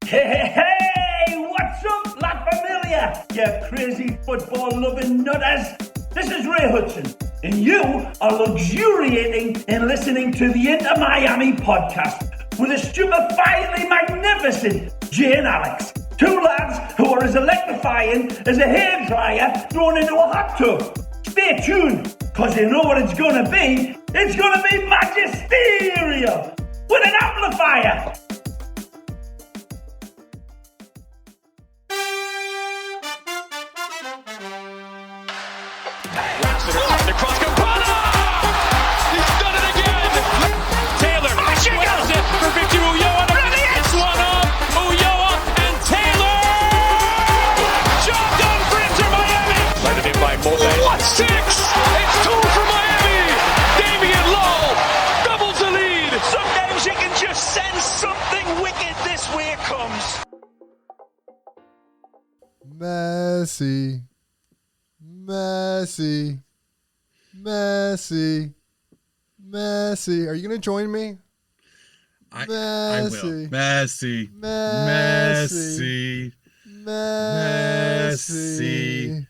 Hey, what's up, La Familia? You crazy football-loving nutters. This is Ray Hudson, and you are luxuriating in listening to the Inter Miami podcast with the stupefyingly magnificent Jay and Alex. Two lads who are as electrifying as a hairdryer thrown into a hot tub. Stay tuned, because you know what it's going to be. It's going to be magisterial with an amplifier. The cross goes, he's done it again. Taylor squares it for Victor Ulloa. It's one up. Ulloa and Taylor. Job done for Inter Miami. Let it in by Morte. What? 6. It's 2 for Miami. Damian Lowell doubles the lead. Some days you can just sense something wicked. This way it comes. Messi. Are you going to join me? I will. Messi.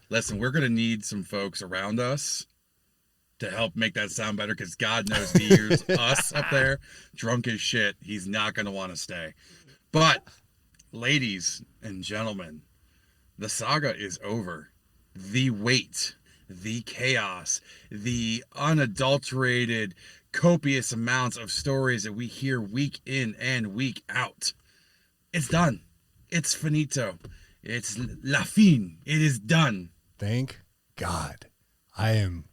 Listen, we're going to need some folks around us to help make that sound better, because God knows he hears us up there drunk as shit. He's not going to want to stay. But, ladies and gentlemen, the saga is over. The wait, the chaos, the unadulterated, copious amounts of stories that we hear week in and week out. It's done. It's finito. It's la fin. It is done. Thank God. I am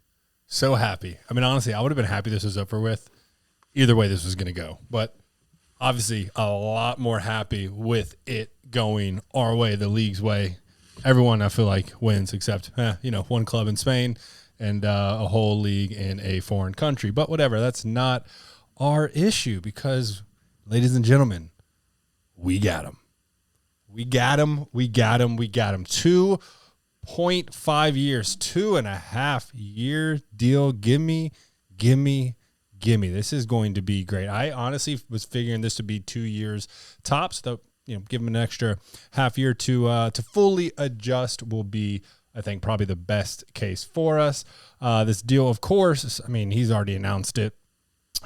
so happy. I mean, honestly, I would have been happy this was over with. Either way this was going to go. But obviously, a lot more happy with it going our way, the league's way. Everyone, I feel like, wins except, one club in Spain and a whole league in a foreign country. But whatever, that's not our issue because, ladies and gentlemen, we got him. We got him. 2.5 years, 2.5 year deal. Gimme. This is going to be great. I honestly was figuring this to be 2 years tops, though. Give him an extra half year to fully adjust will be, I think, probably the best case for us. This deal, of course, I mean, he's already announced it.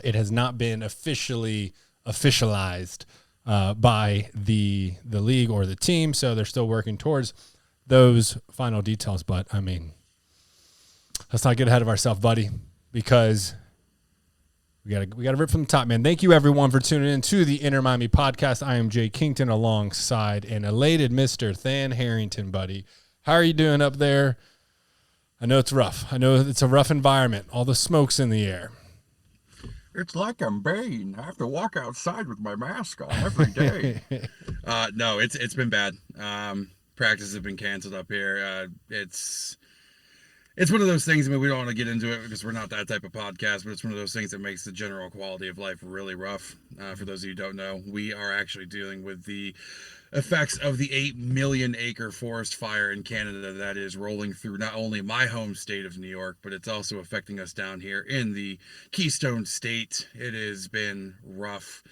It has not been officially officialized by the league or the team, so they're still working towards those final details. But, I mean, let's not get ahead of ourselves, buddy, because we gotta rip from the top, man. Thank you, everyone, for tuning in to the Inter Miami podcast. I am Jay Kington alongside an elated Mr. Than Harrington, buddy. How are you doing up there? I know it's rough. I know it's a rough environment. All the smoke's in the air. It's like I'm Bane. I have to walk outside with my mask on every day. No, it's been bad. Practices have been canceled up here. It's one of those things, I mean, we don't want to get into it because we're not that type of podcast, but it's one of those things that makes the general quality of life really rough. For those of you who don't know, we are actually dealing with the effects of the 8 million acre forest fire in Canada that is rolling through not only my home state of New York, but it's also affecting us down here in the Keystone State. It has been rough.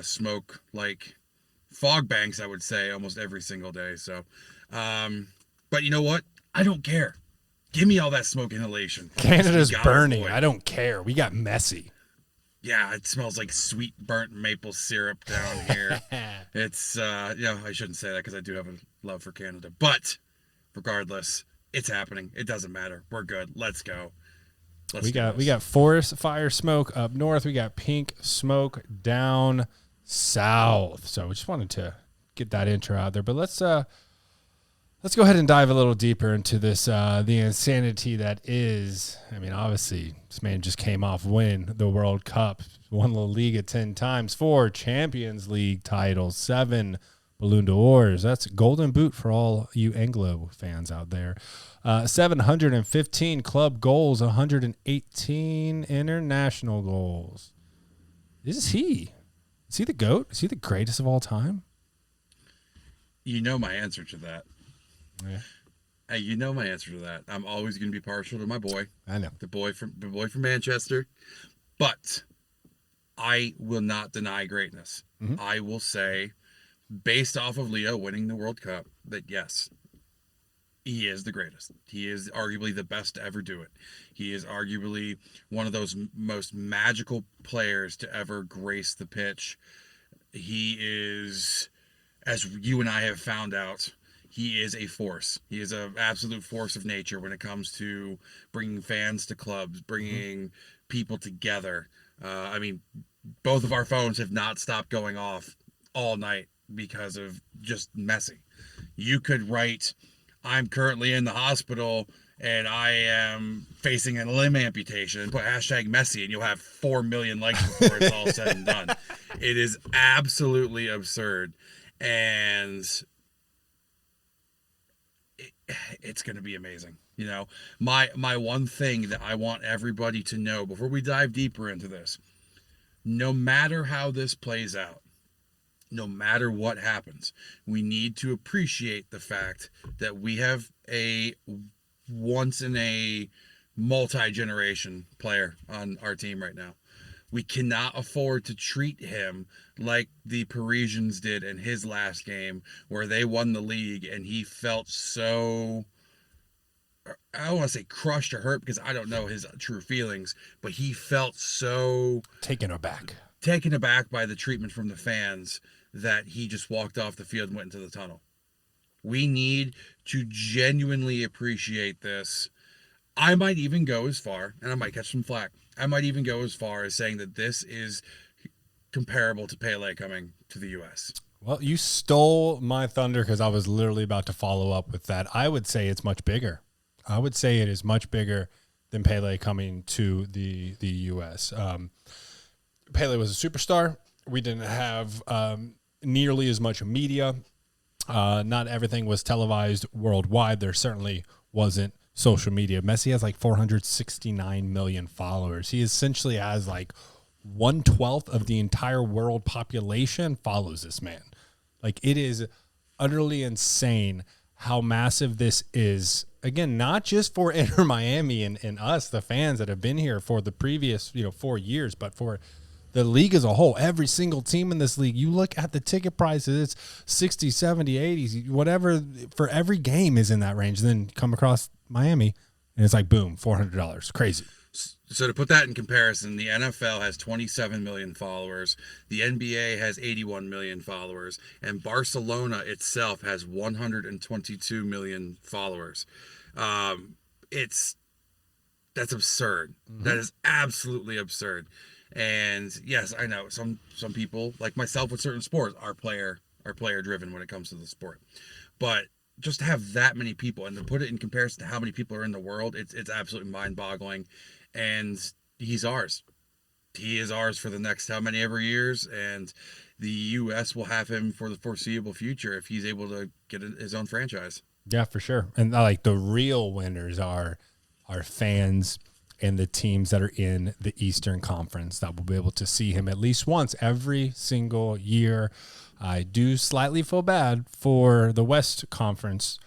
Smoke like fog banks, I would say, almost every single day. So, but you know what? I don't care. Give me all that smoke inhalation. Canada's burning. I don't care. We got Messi. Yeah, it smells like sweet burnt maple syrup down here. It's, I shouldn't say that because I do have a love for Canada. But regardless, it's happening. It doesn't matter. We're good. Let's go. We got forest fire smoke up north. We got pink smoke down south. So we just wanted to get that intro out there. But let's go ahead and dive a little deeper into this, the insanity that is, I mean, obviously, this man just came off win the World Cup, won La Liga 10 times, 4 Champions League titles, 7 Ballon d'Ors. That's golden boot for all you Anglo fans out there. 715 club goals, 118 international goals. Is he the GOAT? Is he the greatest of all time? You know my answer to that. Yeah. Hey, you know my answer to that. I'm always going to be partial to my boy. I know. The boy from Manchester. But I will not deny greatness. Mm-hmm. I will say based off of Leo winning the World Cup, that yes, he is the greatest. He is arguably the best to ever do it. He is arguably one of those most magical players to ever grace the pitch. He is, as you and I have found out, he is a force. He is an absolute force of nature when it comes to bringing fans to clubs, bringing people together. I mean, both of our phones have not stopped going off all night because of just Messi. You could write, I'm currently in the hospital and I am facing a limb amputation, put hashtag Messi, and you'll have 4 million likes before it's all said and done. It is absolutely absurd. And it's going to be amazing. You know, my one thing that I want everybody to know before we dive deeper into this, no matter how this plays out, no matter what happens, we need to appreciate the fact that we have a once in a multi-generation player on our team right now. We cannot afford to treat him like the Parisians did in his last game, where they won the league and he felt so, I don't want to say crushed or hurt because I don't know his true feelings, but he felt so taken aback by the treatment from the fans that he just walked off the field and went into the tunnel. We need to genuinely appreciate this. I might even go as far, and I might catch some flack, I might even go as far as saying that this is comparable to Pele coming to the U.S. Well, you stole my thunder because I was literally about to follow up with that. I would say it's much bigger. I would say it is much bigger than Pele coming to the U.S. Pele was a superstar. We didn't have nearly as much media. Not everything was televised worldwide. There certainly wasn't social media. Messi has like 469 million followers. He essentially has like 1/12 of the entire world population follows this man. Like, it is utterly insane how massive this is. Again, not just for Inter Miami and us, the fans that have been here for the previous 4 years, but for the league as a whole. Every single team in this league, you look at the ticket prices, it's 60, 70, 80, whatever, for every game is in that range. Then come across Miami, and it's like, boom, $400. Crazy. So to put that in comparison, the NFL has 27 million followers, the NBA has 81 million followers, and Barcelona itself has 122 million followers. That's absurd. Mm-hmm. That is absolutely absurd. And yes, I know some people like myself with certain sports are player driven when it comes to the sport, but just to have that many people and to put it in comparison to how many people are in the world, it's absolutely mind boggling. And he's ours. He is ours for the next how many ever years, and the U.S. will have him for the foreseeable future if he's able to get his own franchise. Yeah, for sure. And like the real winners are fans and the teams that are in the Eastern Conference that will be able to see him at least once every single year. I do slightly feel bad for the West Conference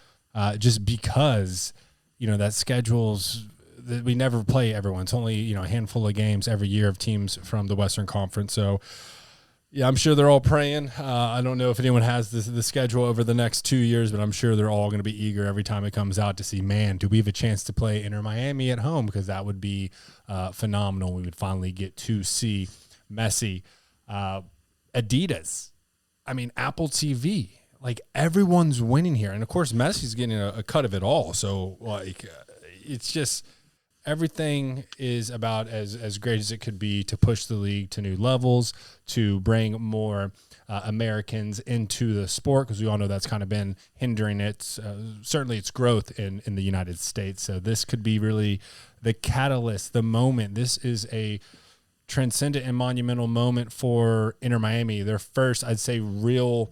just because, that schedule's that we never play everyone. It's only, a handful of games every year of teams from the Western Conference. So, yeah, I'm sure they're all praying. I don't know if anyone has the schedule over the next 2 years, but I'm sure they're all going to be eager every time it comes out to see, man, do we have a chance to play Inter Miami at home? Because that would be phenomenal. We would finally get to see Messi. Adidas. I mean, Apple TV. Like, everyone's winning here. And, of course, Messi's getting a cut of it all. So, it's just everything is about as great as it could be to push the league to new levels, to bring more Americans into the sport, because we all know that's kind of been hindering it, certainly its growth in the United States. So this could be really the catalyst, the moment. This is a transcendent and monumental moment for Inter Miami. Their first, I'd say, really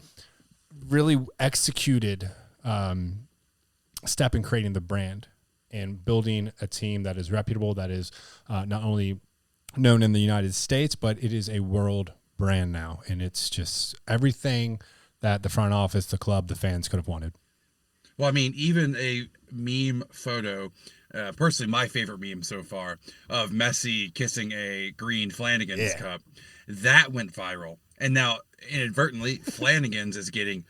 executed step in creating the brand and building a team that is reputable, that is not only known in the United States, but it is a world brand now. And it's just everything that the front office, the club, the fans could have wanted. Well, I mean, even a meme photo, personally my favorite meme so far, of Messi kissing a green Flanagan's cup, that went viral. And now inadvertently, Flanagan's is getting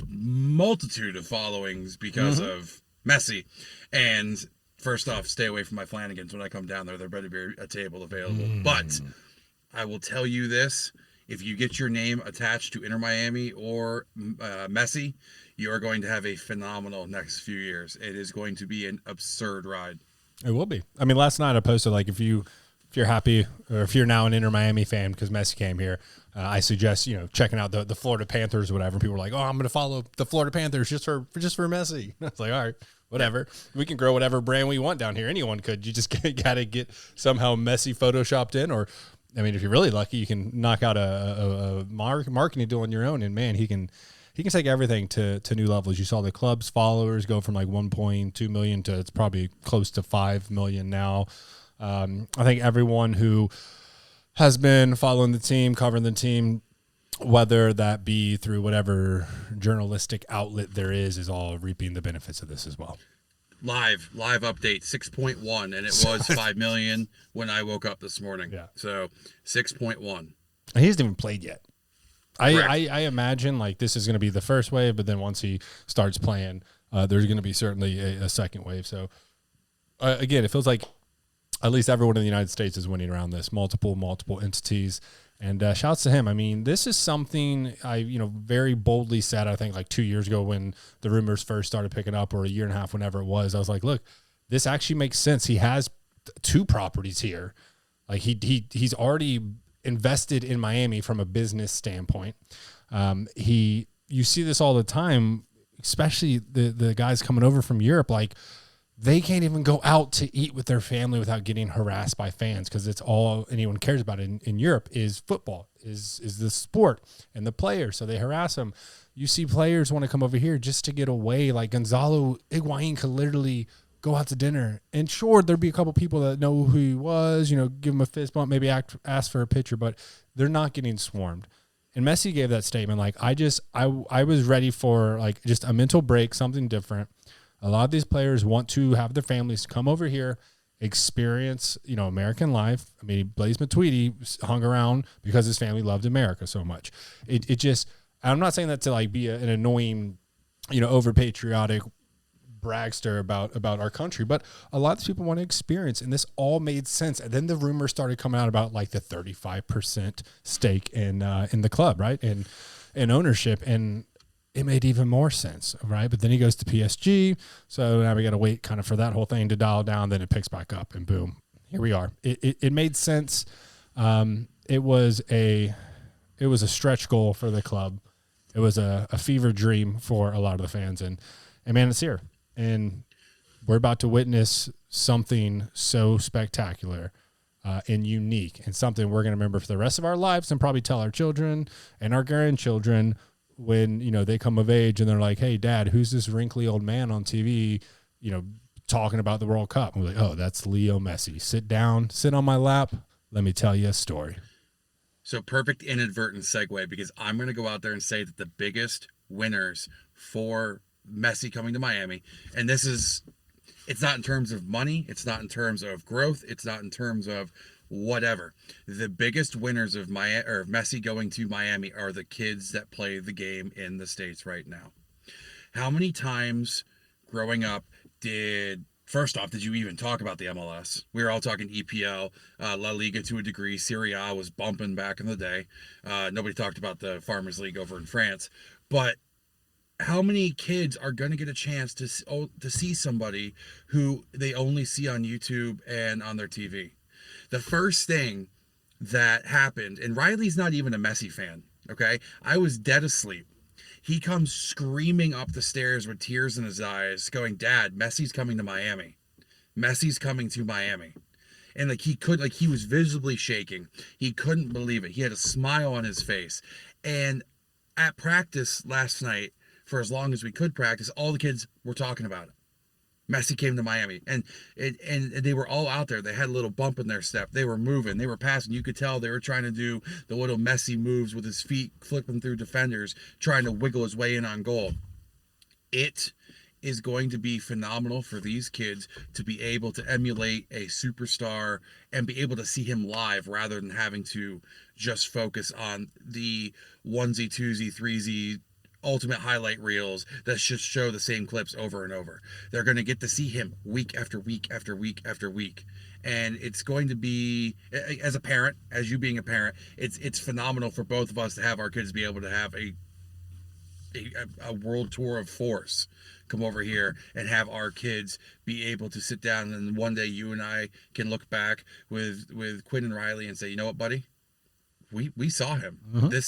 multitude of followings because of Messi. And first off, stay away from my Flanagan's when I come down there. There better be a table available. But I will tell you this. If you get your name attached to Inter Miami or Messi, you are going to have a phenomenal next few years. It is going to be an absurd ride. It will be. I mean, last night I posted, like, if you're happy, or if you're now an Inter Miami fan because Messi came here, I suggest, checking out the Florida Panthers or whatever. People are like, oh, I'm going to follow the Florida Panthers just for Messi. It's like, all right, whatever. We can grow whatever brand we want down here. Anyone could. You just got to get somehow Messi photoshopped in, or, I mean, if you're really lucky, you can knock out a marketing deal on your own, and man, he can take everything to new levels. You saw the club's followers go from like 1.2 million to it's probably close to 5 million now. I think everyone who has been following the team, covering the team, whether that be through whatever journalistic outlet there is all reaping the benefits of this as well. Live update 6.1, and it was 5 million when I woke up this morning. Yeah. So 6.1. He hasn't even played yet. I imagine like this is going to be the first wave, but then once he starts playing, there's going to be certainly a second wave. So again, it feels like at least everyone in the United States is winning around this, multiple entities. And shouts to him. I mean, this is something I, very boldly said, I think like 2 years ago when the rumors first started picking up, or a year and a half, whenever it was. I was like, look, this actually makes sense. He has 2 properties here. Like he's already invested in Miami from a business standpoint. You see this all the time, especially the guys coming over from Europe. Like, they can't even go out to eat with their family without getting harassed by fans, because it's all anyone cares about in Europe is football, is the sport and the players. So they harass them. You see players want to come over here just to get away. Like Gonzalo Higuain could literally go out to dinner, and sure, there'd be a couple people that know who he was, give him a fist bump, maybe ask for a picture, but they're not getting swarmed. And Messi gave that statement. Like, I was ready for like just a mental break, something different. A lot of these players want to have their families come over here, experience, American life. I mean, Blaise Matuidi hung around because his family loved America so much. It just, I'm not saying that to like be an annoying, over patriotic bragster about our country, but a lot of these people want to experience, and this all made sense. And then the rumors started coming out about like the 35% stake in the club, right? And ownership, and it made even more sense, right? But then he goes to PSG, so now we got to wait kind of for that whole thing to dial down. Then it picks back up, and boom, here we are. It made sense. It was a stretch goal for the club. It was a fever dream for a lot of the fans, and man, it's here, and we're about to witness something so spectacular and unique, and something we're going to remember for the rest of our lives, and probably tell our children and our grandchildren when, they come of age and they're like, hey, Dad, who's this wrinkly old man on TV, talking about the World Cup? And we're like, oh, that's Leo Messi. Sit down, sit on my lap. Let me tell you a story. So perfect inadvertent segue, because I'm going to go out there and say that the biggest winners for Messi coming to Miami, and it's not in terms of money, it's not in terms of growth, it's not in terms of whatever. The biggest winners of Messi going to Miami are the kids that play the game in the States right now. How many times growing up first off, did you even talk about the MLS? We were all talking EPL, La Liga to a degree. Serie A was bumping back in the day. Nobody talked about the Farmers League over in France. But how many kids are going to get a chance to see somebody who they only see on YouTube and on their TV? The first thing that happened, and Riley's not even a Messi fan, okay? I was dead asleep. He comes screaming up the stairs with tears in his eyes, going, Dad, Messi's coming to Miami. Messi's coming to Miami. And he was visibly shaking. He couldn't believe it. He had a smile on his face. And at practice last night, for as long as we could practice, all the kids were talking about it. Messi came to Miami, and they were all out there. They had a little bump in their step. They were moving. They were passing. You could tell they were trying to do the little Messi moves with his feet, flipping through defenders, trying to wiggle his way in on goal. It is going to be phenomenal for these kids to be able to emulate a superstar and be able to see him live rather than having to just focus on the onesie, twosie, threesie ultimate highlight reels that just show the same clips over and over. They're going to get to see him week after week after week after week. And it's going to be, as a parent, as you being a parent, it's phenomenal for both of us to have our kids be able to have a world tour of force come over here and have our kids be able to sit down, and one day you and I can look back with Quinn and Riley and say, you know what, buddy? We saw him.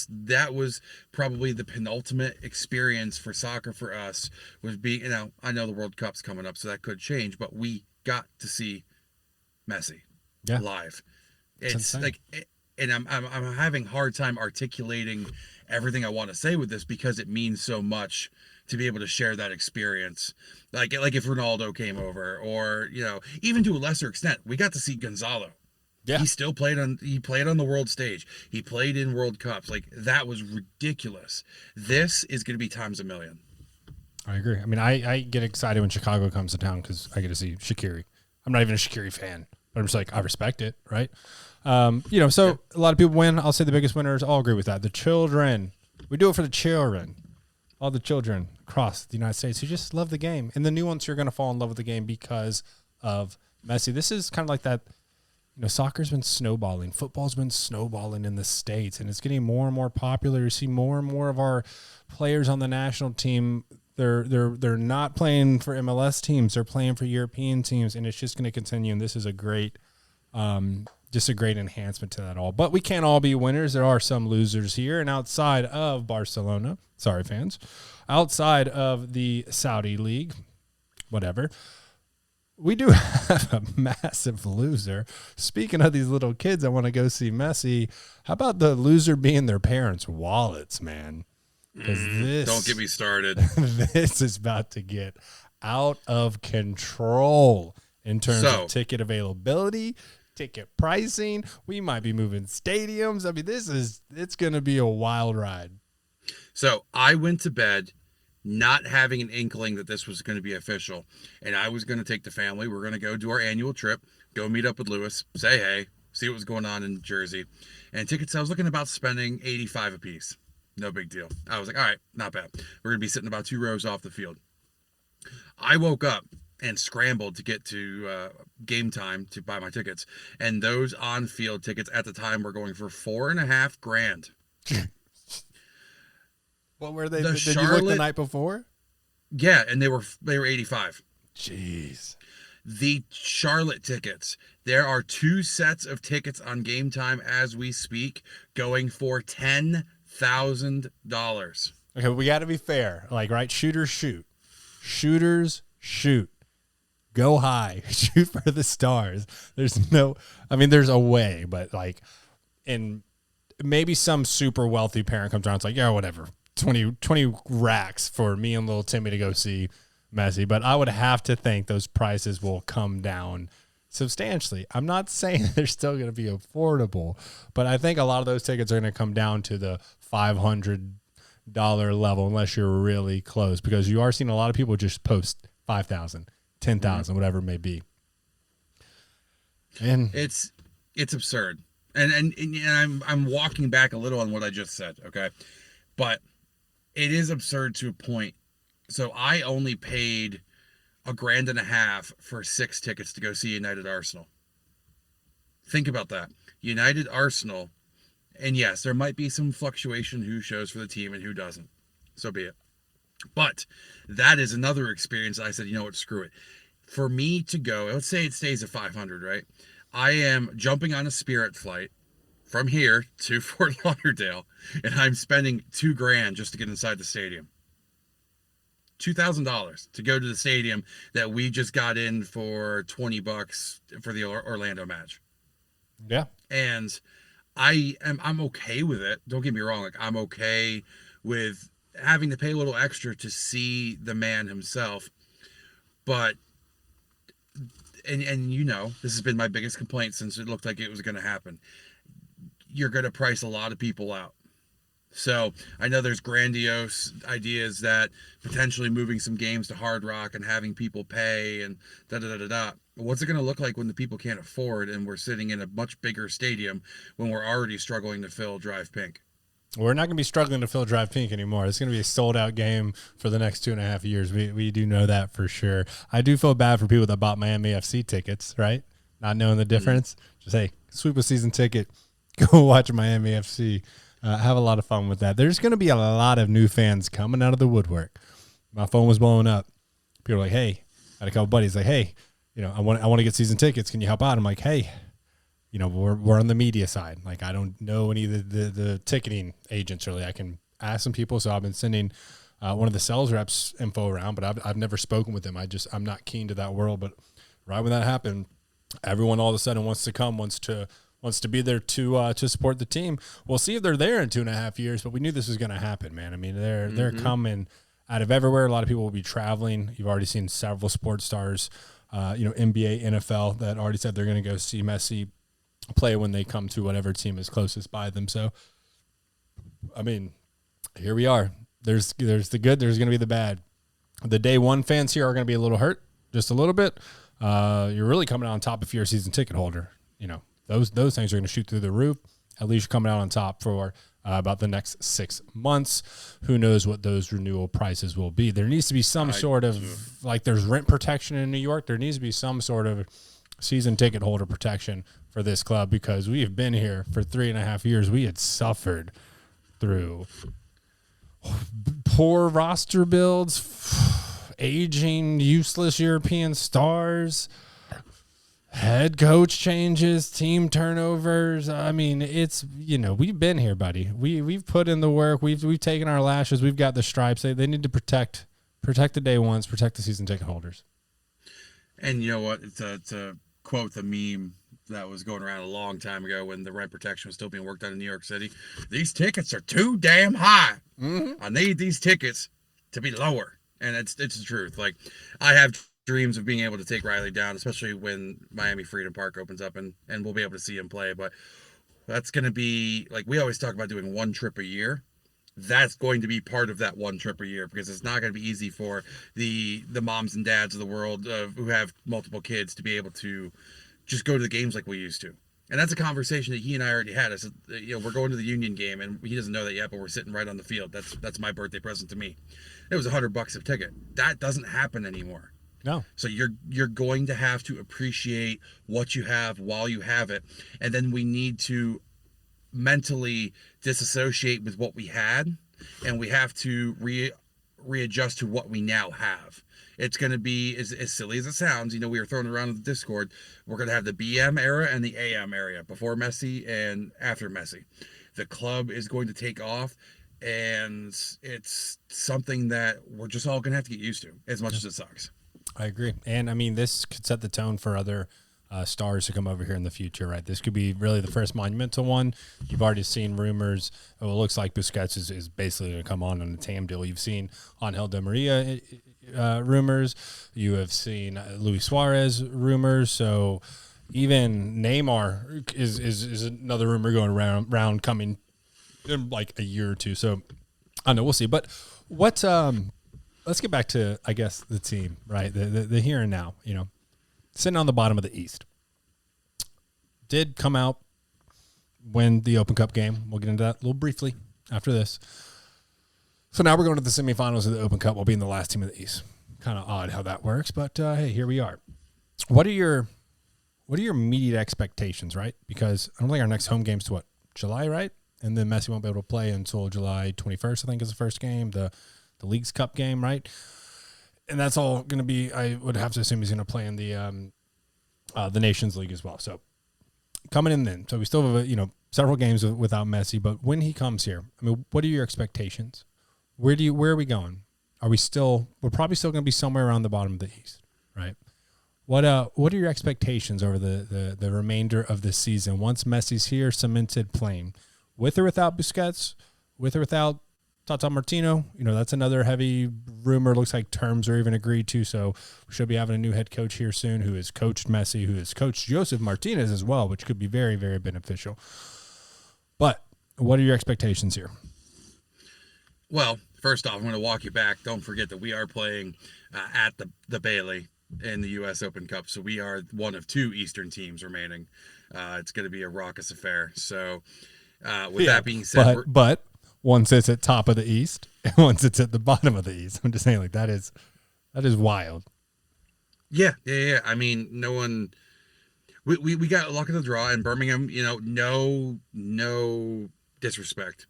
That was probably the penultimate experience for soccer for us, was being, I know the World Cup's coming up, so that could change, but we got to see Messi live. It's like, and I'm having a hard time articulating everything I want to say with this because it means so much to be able to share that experience. Like if Ronaldo came over, or, even to a lesser extent, we got to see Gonzalo. Yeah. He played on the world stage. He played in World Cups. Like, that was ridiculous. This is going to be times a million. I agree. I mean, I get excited when Chicago comes to town because I get to see Shaqiri. I'm not even a Shaqiri fan, but I'm just like, I respect it, right? So a lot of people win. I'll say the biggest winners. I'll agree with that. The children. We do it for the children. All the children across the United States who just love the game. And the new ones who are going to fall in love with the game because of Messi. This is kind of like that. Soccer's been snowballing. Football's been snowballing in the States, and it's getting more and more popular. You see more and more of our players on the national team. They're not playing for MLS teams. They're playing for European teams, and it's just going to continue. And this is a great, just a great enhancement to that all. But we can't all be winners. There are some losers here, and outside of Barcelona, sorry fans, outside of the Saudi League, whatever. We do have a massive loser. Speaking of these little kids that want to go see Messi, how about the loser being their parents' wallets, man? Because don't get me started. This is about to get out of control in terms of ticket availability, ticket pricing. We might be moving stadiums. I mean, it's going to be a wild ride. So I went to bed not having an inkling that this was going to be official, and I was going to take the family. We're going to go do our annual trip, go meet up with Lewis, say hey, see what was going on in Jersey. And tickets, I was looking about spending $85 a piece. No big deal. I was like, all right, not bad. We're going to be sitting about 2 rows off the field. I woke up and scrambled to get to game time to buy my tickets, and those on-field tickets at the time were going for $4,500. What were they? Did you look the night before? Yeah, and they were 85. Jeez. The Charlotte tickets. There are 2 sets of tickets on game time as we speak, going for $10,000. Okay, we got to be fair. Like, right? Shooters shoot. Shooters shoot. Go high. Shoot for the stars. There's a way, but like, and maybe some super wealthy parent comes around. It's like, yeah, whatever. 20 racks for me and little Timmy to go see Messi. But I would have to think those prices will come down substantially. I'm not saying they're still going to be affordable, but I think a lot of those tickets are going to come down to the $500 level unless you're really close, because you are seeing a lot of people just post 5,000, 10,000, whatever it may be. And it's absurd. And I'm walking back a little on what I just said, okay? But it is absurd to a point. So I only paid $1,500 for 6 tickets to go see United Arsenal. Think about that. United Arsenal, and yes, there might be some fluctuation who shows for the team and who doesn't. So be it. But that is another experience. I said, you know what, screw it. For me to go, let's say it stays at 500, right? I am jumping on a Spirit flight from here to Fort Lauderdale, and I'm spending $2,000 just to get inside the stadium. $2,000 to go to the stadium that we just got in for $20 for the Orlando match. Yeah. And I'm okay with it. Don't get me wrong. Like, I'm okay with having to pay a little extra to see the man himself. But, and this has been my biggest complaint since it looked like it was going to happen. You're going to price a lot of people out. So I know there's grandiose ideas that potentially moving some games to Hard Rock and having people pay and da-da-da-da-da. What's it going to look like when the people can't afford and we're sitting in a much bigger stadium when we're already struggling to fill Drive Pink? We're not going to be struggling to fill Drive Pink anymore. It's going to be a sold-out game for the next 2.5 years. We do know that for sure. I do feel bad for people that bought Miami FC tickets, right? Not knowing the difference. Just, hey, sweep a season ticket. Go watch Miami FC. Have a lot of fun with that. There's going to be a lot of new fans coming out of the woodwork. My phone was blowing up. People were like, hey, I had a couple buddies like, hey, I want to get season tickets. Can you help out? I'm like, hey, we're on the media side. Like, I don't know any of the ticketing agents really. I can ask some people. So I've been sending one of the sales reps info around, but I've never spoken with them. I'm not keen to that world. But right when that happened, everyone all of a sudden wants to come, wants to be there to support the team. We'll see if they're there in 2.5 years, but we knew this was going to happen, man. I mean, they're coming out of everywhere. A lot of people will be traveling. You've already seen several sports stars, NBA, NFL, that already said they're going to go see Messi play when they come to whatever team is closest by them. So, I mean, here we are. There's the good. There's going to be the bad. The day one fans here are going to be a little hurt, just a little bit. You're really coming out on top if you're a season ticket holder. Those things are going to shoot through the roof. At least you're coming out on top for about the next 6 months. Who knows what those renewal prices will be? There needs to be some sort of, like there's rent protection in New York. There needs to be some sort of season ticket holder protection for this club, because we have been here for 3.5 years. We had suffered through poor roster builds, aging, useless European stars, head coach changes, team turnovers. I mean, it's, we've been here, buddy. We've put in the work. We've taken our lashes. We've got the stripes. They need to protect the day ones, protect the season ticket holders. And you know what? To quote the meme that was going around a long time ago when the rent protection was still being worked on in New York City, these tickets are too damn high. Mm-hmm. I need these tickets to be lower. And it's the truth. Like, I have dreams of being able to take Riley down, especially when Miami Freedom Park opens up and we'll be able to see him play. But that's going to be, like, we always talk about doing one trip a year. That's going to be part of that one trip a year, because it's not going to be easy for the moms and dads of the world who have multiple kids to be able to just go to the games like we used to. And that's a conversation that he and I already had. I said, we're going to the Union game, and he doesn't know that yet, but we're sitting right on the field. That's my birthday present to me. It was $100 a ticket. That doesn't happen anymore. No. So you're going to have to appreciate what you have while you have it, and then we need to mentally disassociate with what we had, and we have to readjust to what we now have. It's going to be, as silly as it sounds, we were throwing around in the Discord, we're going to have the BM era and the AM era, before Messi and after Messi. The club is going to take off, and it's something that we're just all going to have to get used to, as much as it sucks. I agree. And, I mean, this could set the tone for other stars to come over here in the future, right? This could be really the first monumental one. You've already seen rumors. It looks like Busquets is basically going to come on a TAM deal. You've seen Angel Di Maria rumors. You have seen Luis Suarez rumors. So even Neymar is another rumor going around coming in like a year or two. So I don't know. We'll see. But what let's get back to, I guess, the team, right? The here and now, sitting on the bottom of the East. Did come out, win the Open Cup game. We'll get into that a little briefly after this. So now we're going to the semifinals of the Open Cup. We'll be in the last team of the East. Kind of odd how that works, but hey, here we are. What are your immediate expectations, right? Because I don't think our next home game's to July, right? And then Messi won't be able to play until July 21st, I think, is the first game, the League's Cup game, right? And that's all going to be, I would have to assume he's going to play in the Nations League as well. So coming in then. So we still have, several games without Messi, but when he comes here, I mean, what are your expectations? Where are we going? We're probably still going to be somewhere around the bottom of the East, right? What are your expectations over the remainder of the season once Messi's here, cemented, playing, with or without Busquets, with or without Tata Martino? That's another heavy rumor. Looks like terms are even agreed to. So we should be having a new head coach here soon who has coached Messi, who has coached Josef Martinez as well, which could be very, very beneficial. But what are your expectations here? Well, first off, I'm going to walk you back. Don't forget that we are playing at the Bailey in the U.S. Open Cup, so we are one of 2 Eastern teams remaining. It's going to be a raucous affair. So, with that being said, but one sits at top of the East and one sits at the bottom of the East. I'm just saying, like, that is wild. Yeah. I mean, no one. We got luck of the draw in Birmingham. You know, no disrespect,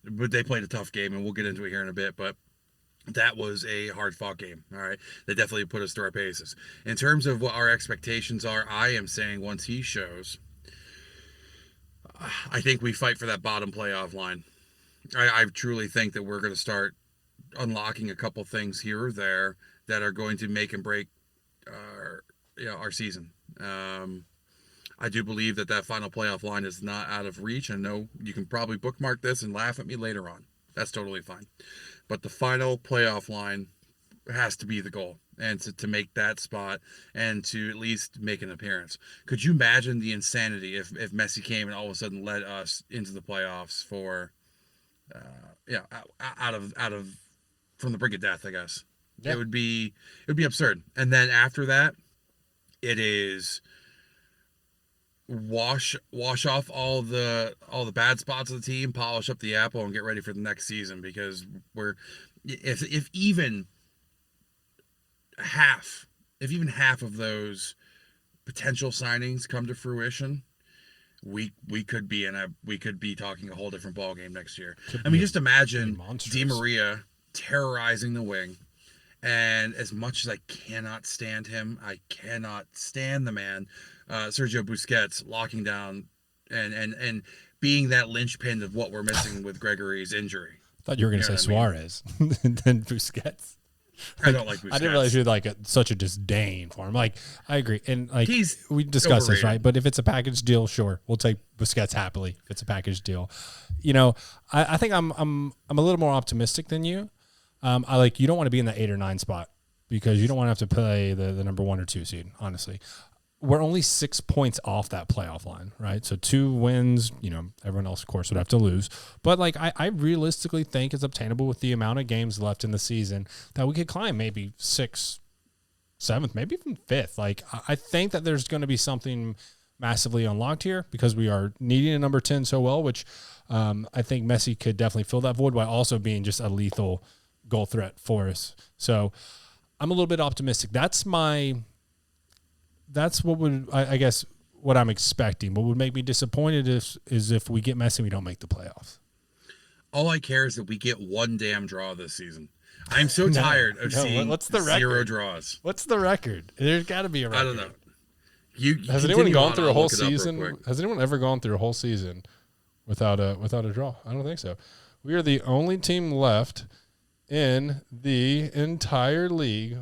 but they played a tough game, and we'll get into it here in a bit. But that was a hard-fought game. All right, they definitely put us through our paces. In terms of what our expectations are, I am saying once he shows, I think we fight for that bottom playoff line. I truly think that we're going to start unlocking a couple things here or there that are going to make and break our season. I do believe that final playoff line is not out of reach. I know you can probably bookmark this and laugh at me later on. That's totally fine. But the final playoff line has to be the goal, and to make that spot and to at least make an appearance. Could you imagine the insanity if Messi came and all of a sudden led us into the playoffs for, out of from the brink of death, I guess. Yeah. It would be absurd. And then after that, it is wash off all the bad spots of the team, polish up the apple, and get ready for the next season, because if even half of those potential signings come to fruition, we could be talking a whole different ball game next year. I mean, just imagine Di Maria terrorizing the wing. And as much as I cannot stand him, I cannot stand the man, Sergio Busquets locking down and being that linchpin of what we're missing with Gregory's injury. I thought you were going to say Suarez and then Busquets. I don't like Busquets. I didn't realize you had such a disdain for him. Like, I agree. And we discussed this, right? But if it's a package deal, sure, we'll take Busquets happily if it's a package deal. You know, I think I'm a little more optimistic than you. You don't want to be in the 8 or 9 spot because you don't want to have to play the number 1 or 2 seed, honestly. We're only 6 points off that playoff line, right? So 2 wins, everyone else, of course, would have to lose. But, I realistically think it's obtainable with the amount of games left in the season that we could climb maybe 6th, 7th, maybe even 5th. I think that there's going to be something massively unlocked here because we are needing a number 10 so well, which I think Messi could definitely fill that void while also being just a lethal goal threat for us. So I'm a little bit optimistic. That's what I'm expecting. What would make me disappointed is if we get Messi and we don't make the playoffs. All I care is that we get one damn draw this season. I'm so tired of seeing what's the 0 draws. What's the record? There's got to be a record. I don't know. You has anyone gone through a whole season? Has anyone ever gone through a whole season without a draw? I don't think so. We are the only team left in the entire league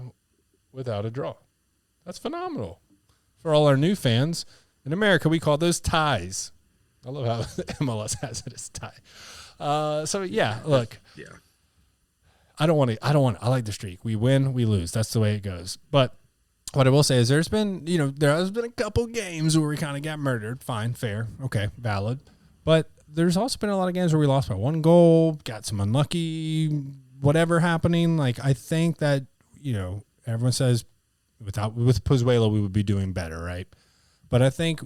without a draw. That's phenomenal. For all our new fans, in America, we call those ties. I love how the MLS has it as tie. Look. Yeah. I like the streak. We win, we lose. That's the way it goes. But what I will say is there has been a couple games where we kind of got murdered. Fine, fair, okay, valid. But there's also been a lot of games where we lost by 1 goal, got some unlucky whatever happening. I think that, everyone says with Pozuelo we would be doing better, right? But I think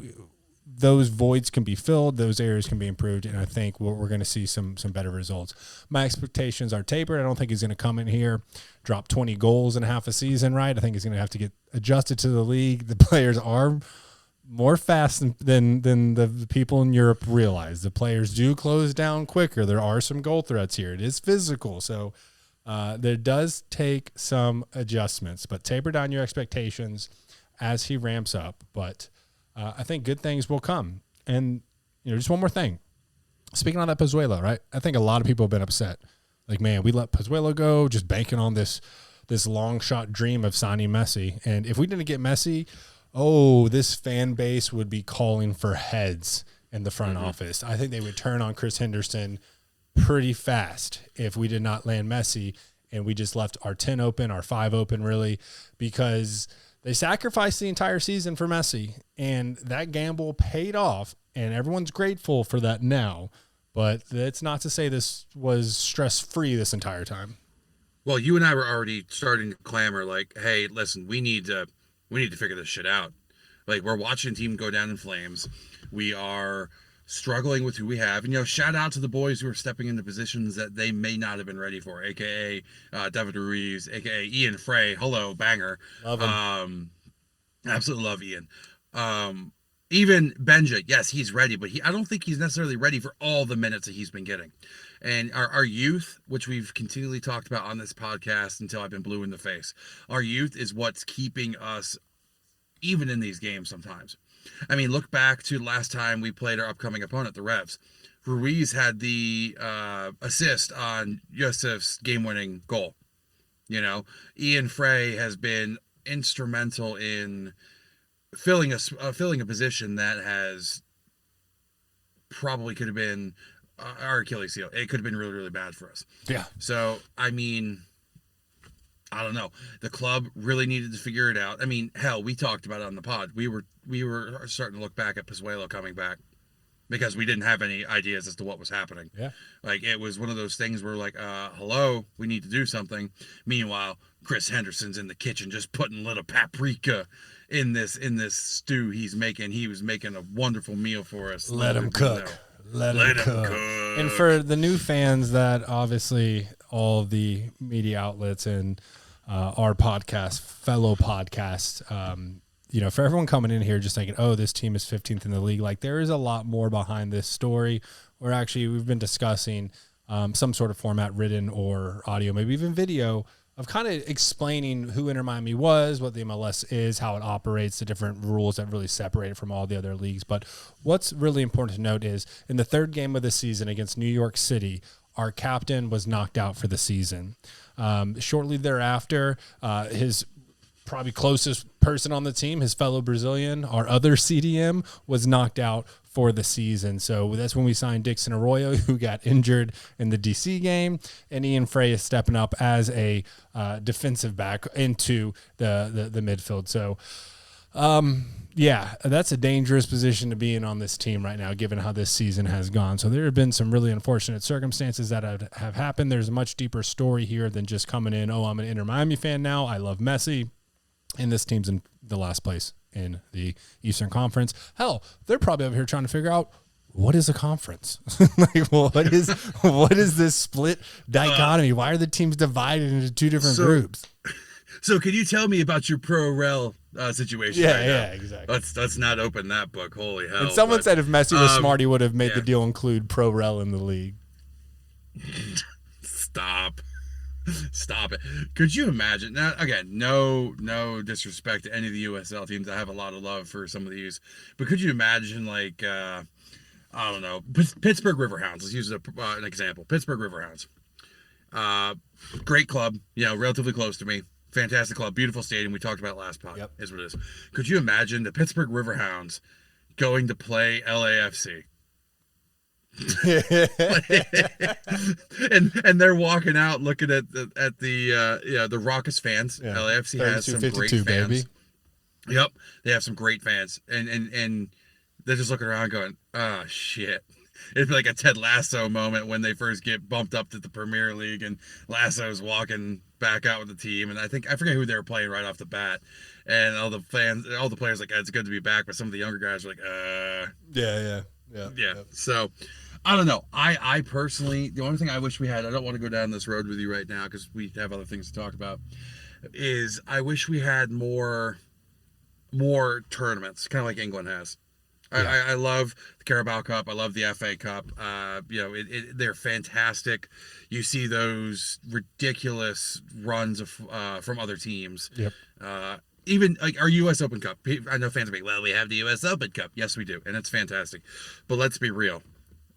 those voids can be filled, those areas can be improved, and I think we're going to see some better results. My expectations are tapered. I don't think he's going to come in here, drop 20 goals in half a season, right? I think he's going to have to get adjusted to the league. The players are more fast than the people in Europe realize. The players do close down quicker. There are some goal threats here. It is physical, so there does take some adjustments. But taper down your expectations as he ramps up. But I think good things will come. And just one more thing. Speaking on that Pozuelo, right? I think a lot of people have been upset. Man, we let Pozuelo go, just banking on this long shot dream of signing Messi. And if we didn't get Messi, this fan base would be calling for heads in the front office. I think they would turn on Chris Henderson pretty fast if we did not land Messi and we just left our 10 open, our 5 open, really, because they sacrificed the entire season for Messi, and that gamble paid off, and everyone's grateful for that now. But it's not to say this was stress-free this entire time. Well, you and I were already starting to clamor like, hey, listen, we need to figure this shit out. Like, we're watching a team go down in flames. We are struggling with who we have. And, shout out to the boys who are stepping into positions that they may not have been ready for, a.k.a. David Ruiz, a.k.a. Ian Frey. Hello, banger. Love him. Absolutely love Ian. Even Benja, yes, he's ready, but I don't think he's necessarily ready for all the minutes that he's been getting. And our youth, which we've continually talked about on this podcast until I've been blue in the face, our youth is what's keeping us even in these games sometimes. I mean, look back to last time we played our upcoming opponent, the Revs. Ruiz had the assist on Yosef's game-winning goal. Ian Frey has been instrumental in filling a position that has probably could have been our Achilles heel. It could have been really, really bad for us. Yeah. So, I mean, I don't know. The club really needed to figure it out. I mean, hell, we talked about it on the pod. We were starting to look back at Pozuelo coming back because we didn't have any ideas as to what was happening. Yeah. Like, it was one of those things where like, hello, we need to do something. Meanwhile, Chris Henderson's in the kitchen just putting little paprika in this stew he's making. He was making a wonderful meal for us. Let him cook. Let him cook. And for the new fans that obviously all the media outlets and our podcast, fellow podcasts, for everyone coming in here just thinking, oh, this team is 15th in the league. Like, there is a lot more behind this story. Or actually, we've been discussing some sort of format, written or audio, maybe even video, of kind of explaining who Inter Miami was, what the MLS is, how it operates, the different rules that really separate it from all the other leagues. But what's really important to note is in the third game of the season against New York City, our captain was knocked out for the season. Shortly thereafter, his probably closest person on the team, his fellow Brazilian, our other CDM, was knocked out for the season. So that's when we signed Dixon Arroyo, who got injured in the DC game, and Ian Frey is stepping up as a defensive back into the midfield. So, that's a dangerous position to be in on this team right now, given how this season has gone. So there have been some really unfortunate circumstances that have happened. There's a much deeper story here than just coming in, oh, I'm an Inter Miami fan now, I love Messi, and this team's in the last place in the Eastern Conference. Hell, they're probably over here trying to figure out what is a conference. Like, what is this split dichotomy? Why are the teams divided into two different groups? So, can you tell me about your pro-rel situation? Yeah, exactly. Let's not open that book. Holy hell! And someone said if Messi was smart, he would have made the deal include pro-rel in the league. Stop it. Could you imagine? Now, again, no disrespect to any of the USL teams. I have a lot of love for some of these. But could you imagine, like, I don't know, Pittsburgh Riverhounds. Let's use an example. Pittsburgh Riverhounds. Great club, relatively close to me. Fantastic club. Beautiful stadium. We talked about it last pod. Yep. Is what it is. Could you imagine the Pittsburgh Riverhounds going to play LAFC? and they're walking out looking at the raucous fans. Yeah. LAFC has some great fans. Baby. Yep, they have some great fans, and they're just looking around going, "Oh shit." It'd be like a Ted Lasso moment when they first get bumped up to the Premier League and Lasso's walking back out with the team, and I forget who they were playing right off the bat, and all the players like, it's good to be back, but some of the younger guys were like, yeah. So I don't know. I personally, the only thing I wish we had, I don't want to go down this road with you right now because we have other things to talk about, is I wish we had more tournaments, kind of like England has. Yeah. I love the Carabao Cup. I love the FA Cup. They're fantastic. You see those ridiculous runs from other teams. Yep. Even like our U.S. Open Cup. I know fans are like, well, we have the U.S. Open Cup. Yes, we do. And it's fantastic. But let's be real.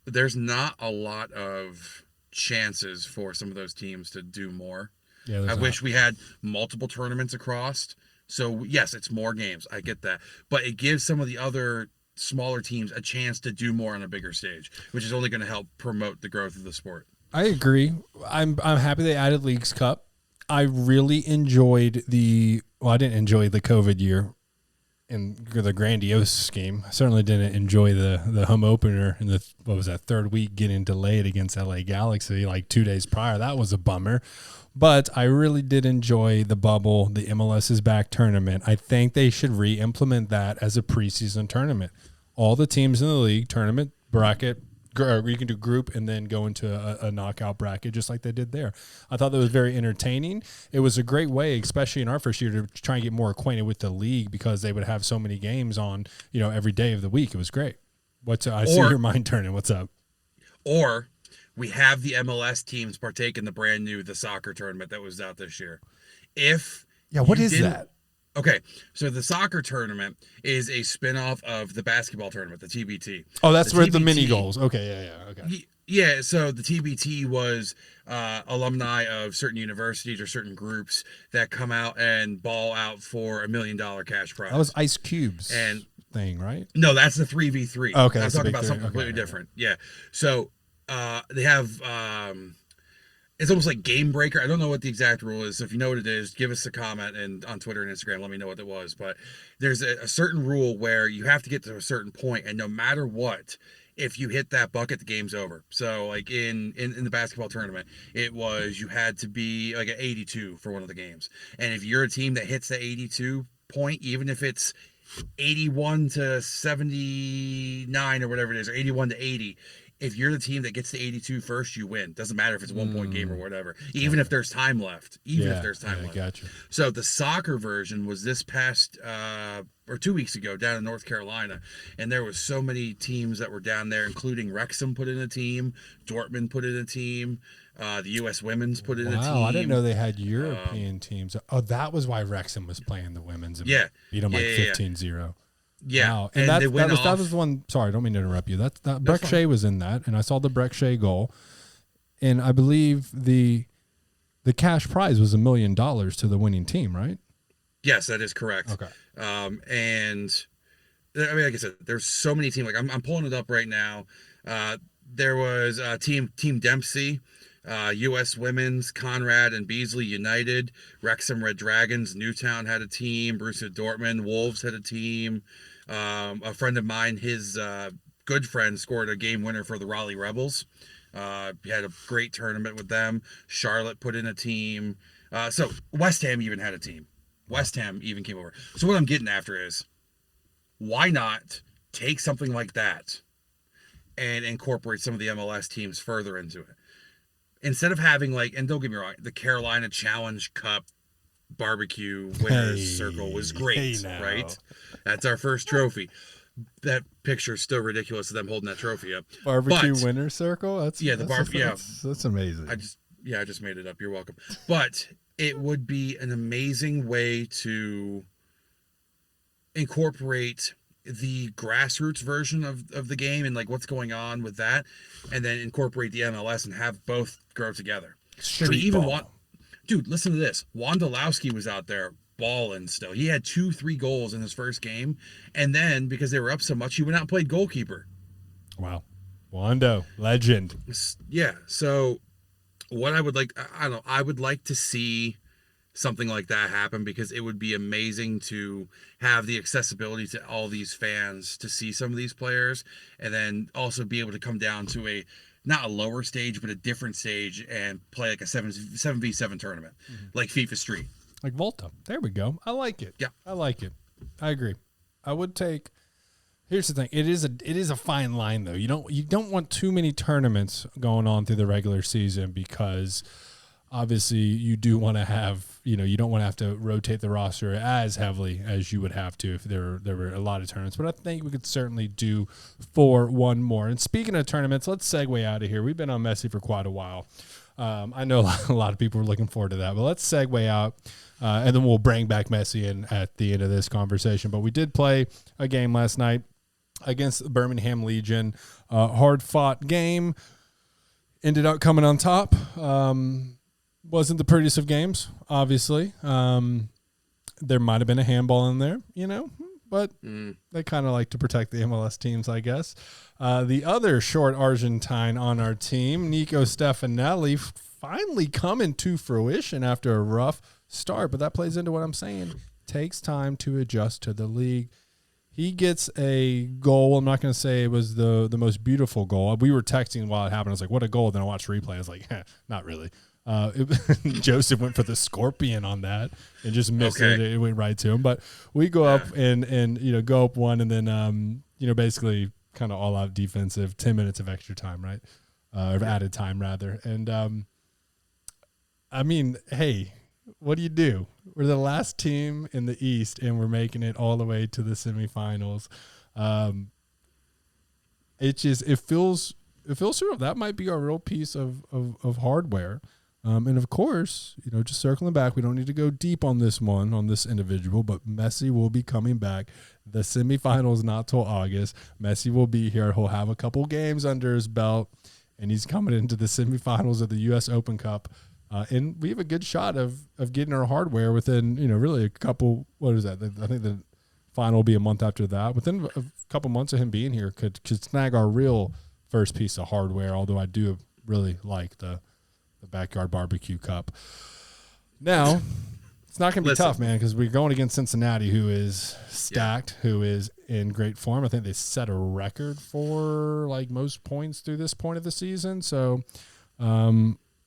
There's not a lot of chances for some of those teams to do more. Yeah, I wish we had multiple tournaments across. So, yes, it's more games. I get that. But it gives some of the other smaller teams a chance to do more on a bigger stage, which is only going to help promote the growth of the sport. I agree. I'm happy they added Leagues Cup. I really enjoyed I didn't enjoy the COVID year. in the grandiose scheme. I certainly didn't enjoy the home opener in the third week getting delayed against LA Galaxy like 2 days prior. That was a bummer. But I really did enjoy the bubble, the MLS is back tournament. I think they should re-implement that as a preseason tournament. All the teams in the league tournament bracket, you can do group and then go into a knockout bracket just like they did there. I thought that was very entertaining. It was a great way, especially in our first year, to try and get more acquainted with the league because they would have so many games on, every day of the week. It was great. I see your mind turning. What's up? Or we have the MLS teams partake in the soccer tournament that was out this year. What is that? Okay, so the soccer tournament is a spinoff of the basketball tournament, the TBT. Oh, that's where the mini goals. Okay, yeah. Okay. Yeah, so the TBT was alumni of certain universities or certain groups that come out and ball out for $1 million cash prize. That was Ice Cube's thing, right? No, that's the 3v3. Okay, I'm talking about something completely different. Yeah, so they have it's almost like game breaker. I don't know what the exact rule is. So if you know what it is, give us a comment and on Twitter and Instagram, let me know what it was. But there's a certain rule where you have to get to a certain point, and no matter what, if you hit that bucket, the game's over. So like in the basketball tournament, it was you had to be like an 82 for one of the games. And if you're a team that hits the 82 point, even if it's 81 to 79 or whatever it is, or 81 to 80, if you're the team that gets to 82 first, you win. Doesn't matter if it's a 1 point game or whatever, even if there's time left. Gotcha. So the soccer version was this past or 2 weeks ago down in North Carolina, and there was so many teams that were down there, including Wrexham put in a team, Dortmund put in a team, the U.S. Women's put in a team. Wow, I didn't know they had European teams. Oh, that was why Wrexham was playing the women's. And beat them like 15-0. Yeah, wow. And that was the one. Sorry, I don't mean to interrupt you. That Breck Shea was in that, and I saw the Breck Shea goal, and I believe the cash prize was $1 million to the winning team, right? Yes, that is correct. Okay. And I mean, like I said, there's so many teams. Like I'm pulling it up right now. There was Team Dempsey, U.S. Women's, Conrad and Beasley United, Wrexham Red Dragons, Newtown had a team, Borussia Dortmund, Wolves had a team. A friend of mine, his good friend, scored a game winner for the Raleigh Rebels. He had a great tournament with them. Charlotte put in a team. So West Ham even had a team. West Ham even came over. So what I'm getting after is, why not take something like that and incorporate some of the MLS teams further into it? Instead of having like, and don't get me wrong, the Carolina Challenge Cup barbecue winners circle was great, right? That's our first trophy. That picture is still ridiculous of them holding that trophy up. Barbecue winner circle? That's amazing. I just made it up. You're welcome. But it would be an amazing way to incorporate the grassroots version of the game and like what's going on with that, and then incorporate the MLS and have both grow together. Dude, listen to this. Wondolowski was out there balling still. He had 2-3 goals in his first game, and then because they were up so much, he went out and played goalkeeper. Wow. Wando, legend. Yeah. So what I would like, I would like to see something like that happen, because it would be amazing to have the accessibility to all these fans to see some of these players, and then also be able to come down to not a lower stage, but a different stage and play like a 7v7 tournament, like FIFA Street. Like Volta. There we go. I like it. Yeah. I like it. I agree. I would take. Here's the thing. It is a fine line though. You don't want too many tournaments going on through the regular season, because obviously you do want to have, you don't want to have to rotate the roster as heavily as you would have to if there were a lot of tournaments. But I think we could certainly do for one more. And speaking of tournaments, let's segue out of here. We've been on Messi for quite a while. I know a lot of people are looking forward to that, but let's segue out, and then we'll bring back Messi in at the end of this conversation. But we did play a game last night against the Birmingham Legion, hard-fought game. Ended up coming on top. Wasn't the prettiest of games, obviously. There might have been a handball in there, but they kind of like to protect the MLS teams, I guess. The other short Argentine on our team, Nico Stefanelli, finally coming to fruition after a rough start, but that plays into what I'm saying. takes time to adjust to the league. He gets a goal. I'm not going to say it was the most beautiful goal. We were texting while it happened. I was like, what a goal. Then I watched replay. I was like, not really. Joseph went for the scorpion on that and just missed it. It went right to him. But we go up and go up one, and then basically kind of all out defensive. 10 minutes of extra time, right? Or added time rather. And I mean, hey, what do? We're the last team in the East, and we're making it all the way to the semifinals. It feels sort of that might be our real piece of hardware. And of course, just circling back, we don't need to go deep on this individual, but Messi will be coming back. The semifinals not till August. Messi will be here. He'll have a couple games under his belt, and he's coming into the semifinals of the U.S. Open Cup. And we have a good shot of getting our hardware within, really a couple. What is that? I think the final will be a month after that. Within a couple months of him being here, could snag our real first piece of hardware. Although I do really like the backyard barbecue cup. Now, it's not going to be tough, man, because we're going against Cincinnati, who is stacked, who is in great form. I think they set a record for most points through this point of the season. So.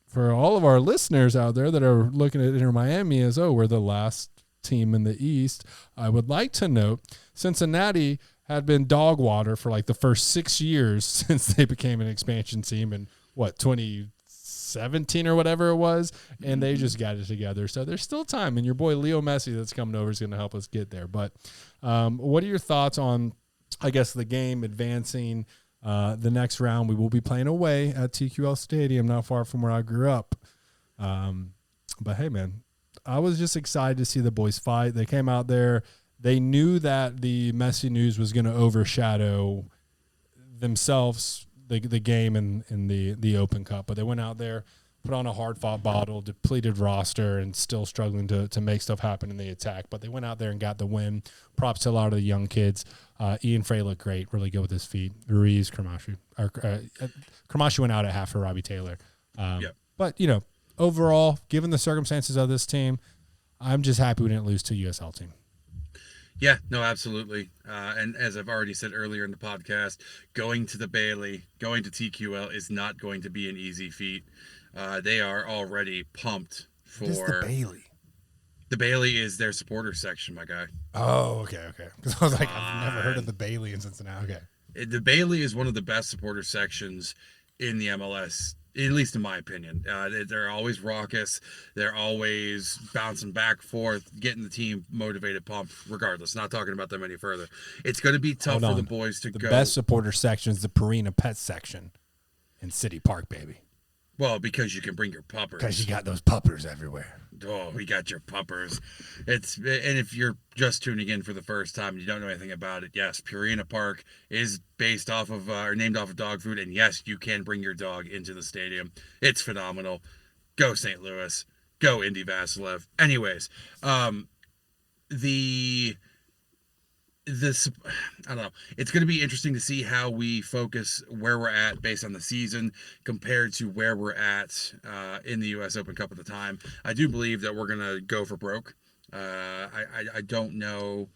For all of our listeners out there that are looking at Inter Miami as, we're the last team in the East, I would like to note Cincinnati had been dog water for the first 6 years since they became an expansion team in 2017 or whatever it was, and they just got it together. So there's still time, and your boy Leo Messi that's coming over is going to help us get there. But what are your thoughts on, I guess, the game advancing? The next round, we will be playing away at TQL Stadium, not far from where I grew up. But, hey, man, I was just excited to see the boys fight. They came out there. They knew that the Messi news was going to overshadow themselves, the game in the Open Cup. But they went out there, put on a hard-fought battle, depleted roster, and still struggling to make stuff happen in the attack. But they went out there and got the win. Props to a lot of the young kids. Ian Frey looked great, really good with his feet. Ruiz, Kramashi. Kramashi went out at half for Robbie Taylor. But, overall, given the circumstances of this team, I'm just happy we didn't lose to a USL team. Yeah, no, absolutely. And as I've already said earlier in the podcast, going to the Bailey, going to TQL is not going to be an easy feat. They are already pumped for... What is the Bailey? The Bailey is their supporter section, my guy. Oh, okay. Because I was like, I've never heard of the Bailey in Cincinnati. Okay. The Bailey is one of the best supporter sections in the MLS, at least in my opinion. They're always raucous. They're always bouncing back, forth, getting the team motivated, pumped, regardless. Not talking about them any further. It's going to be tough for the boys to go. The best supporter section is the Purina Pet section in City Park, baby. Well, because you can bring your puppers. Because you got those puppers everywhere. Oh, we got your puppers. And if you're just tuning in for the first time and you don't know anything about it, yes, Purina Park is based off of or named off of dog food, and yes, you can bring your dog into the stadium. It's phenomenal. Go St. Louis. Go Indy Vasilev. Anyways, I don't know. It's going to be interesting to see how we focus where we're at based on the season compared to where we're at in the U.S. Open Cup at the time. I do believe that we're going to go for broke. I don't know.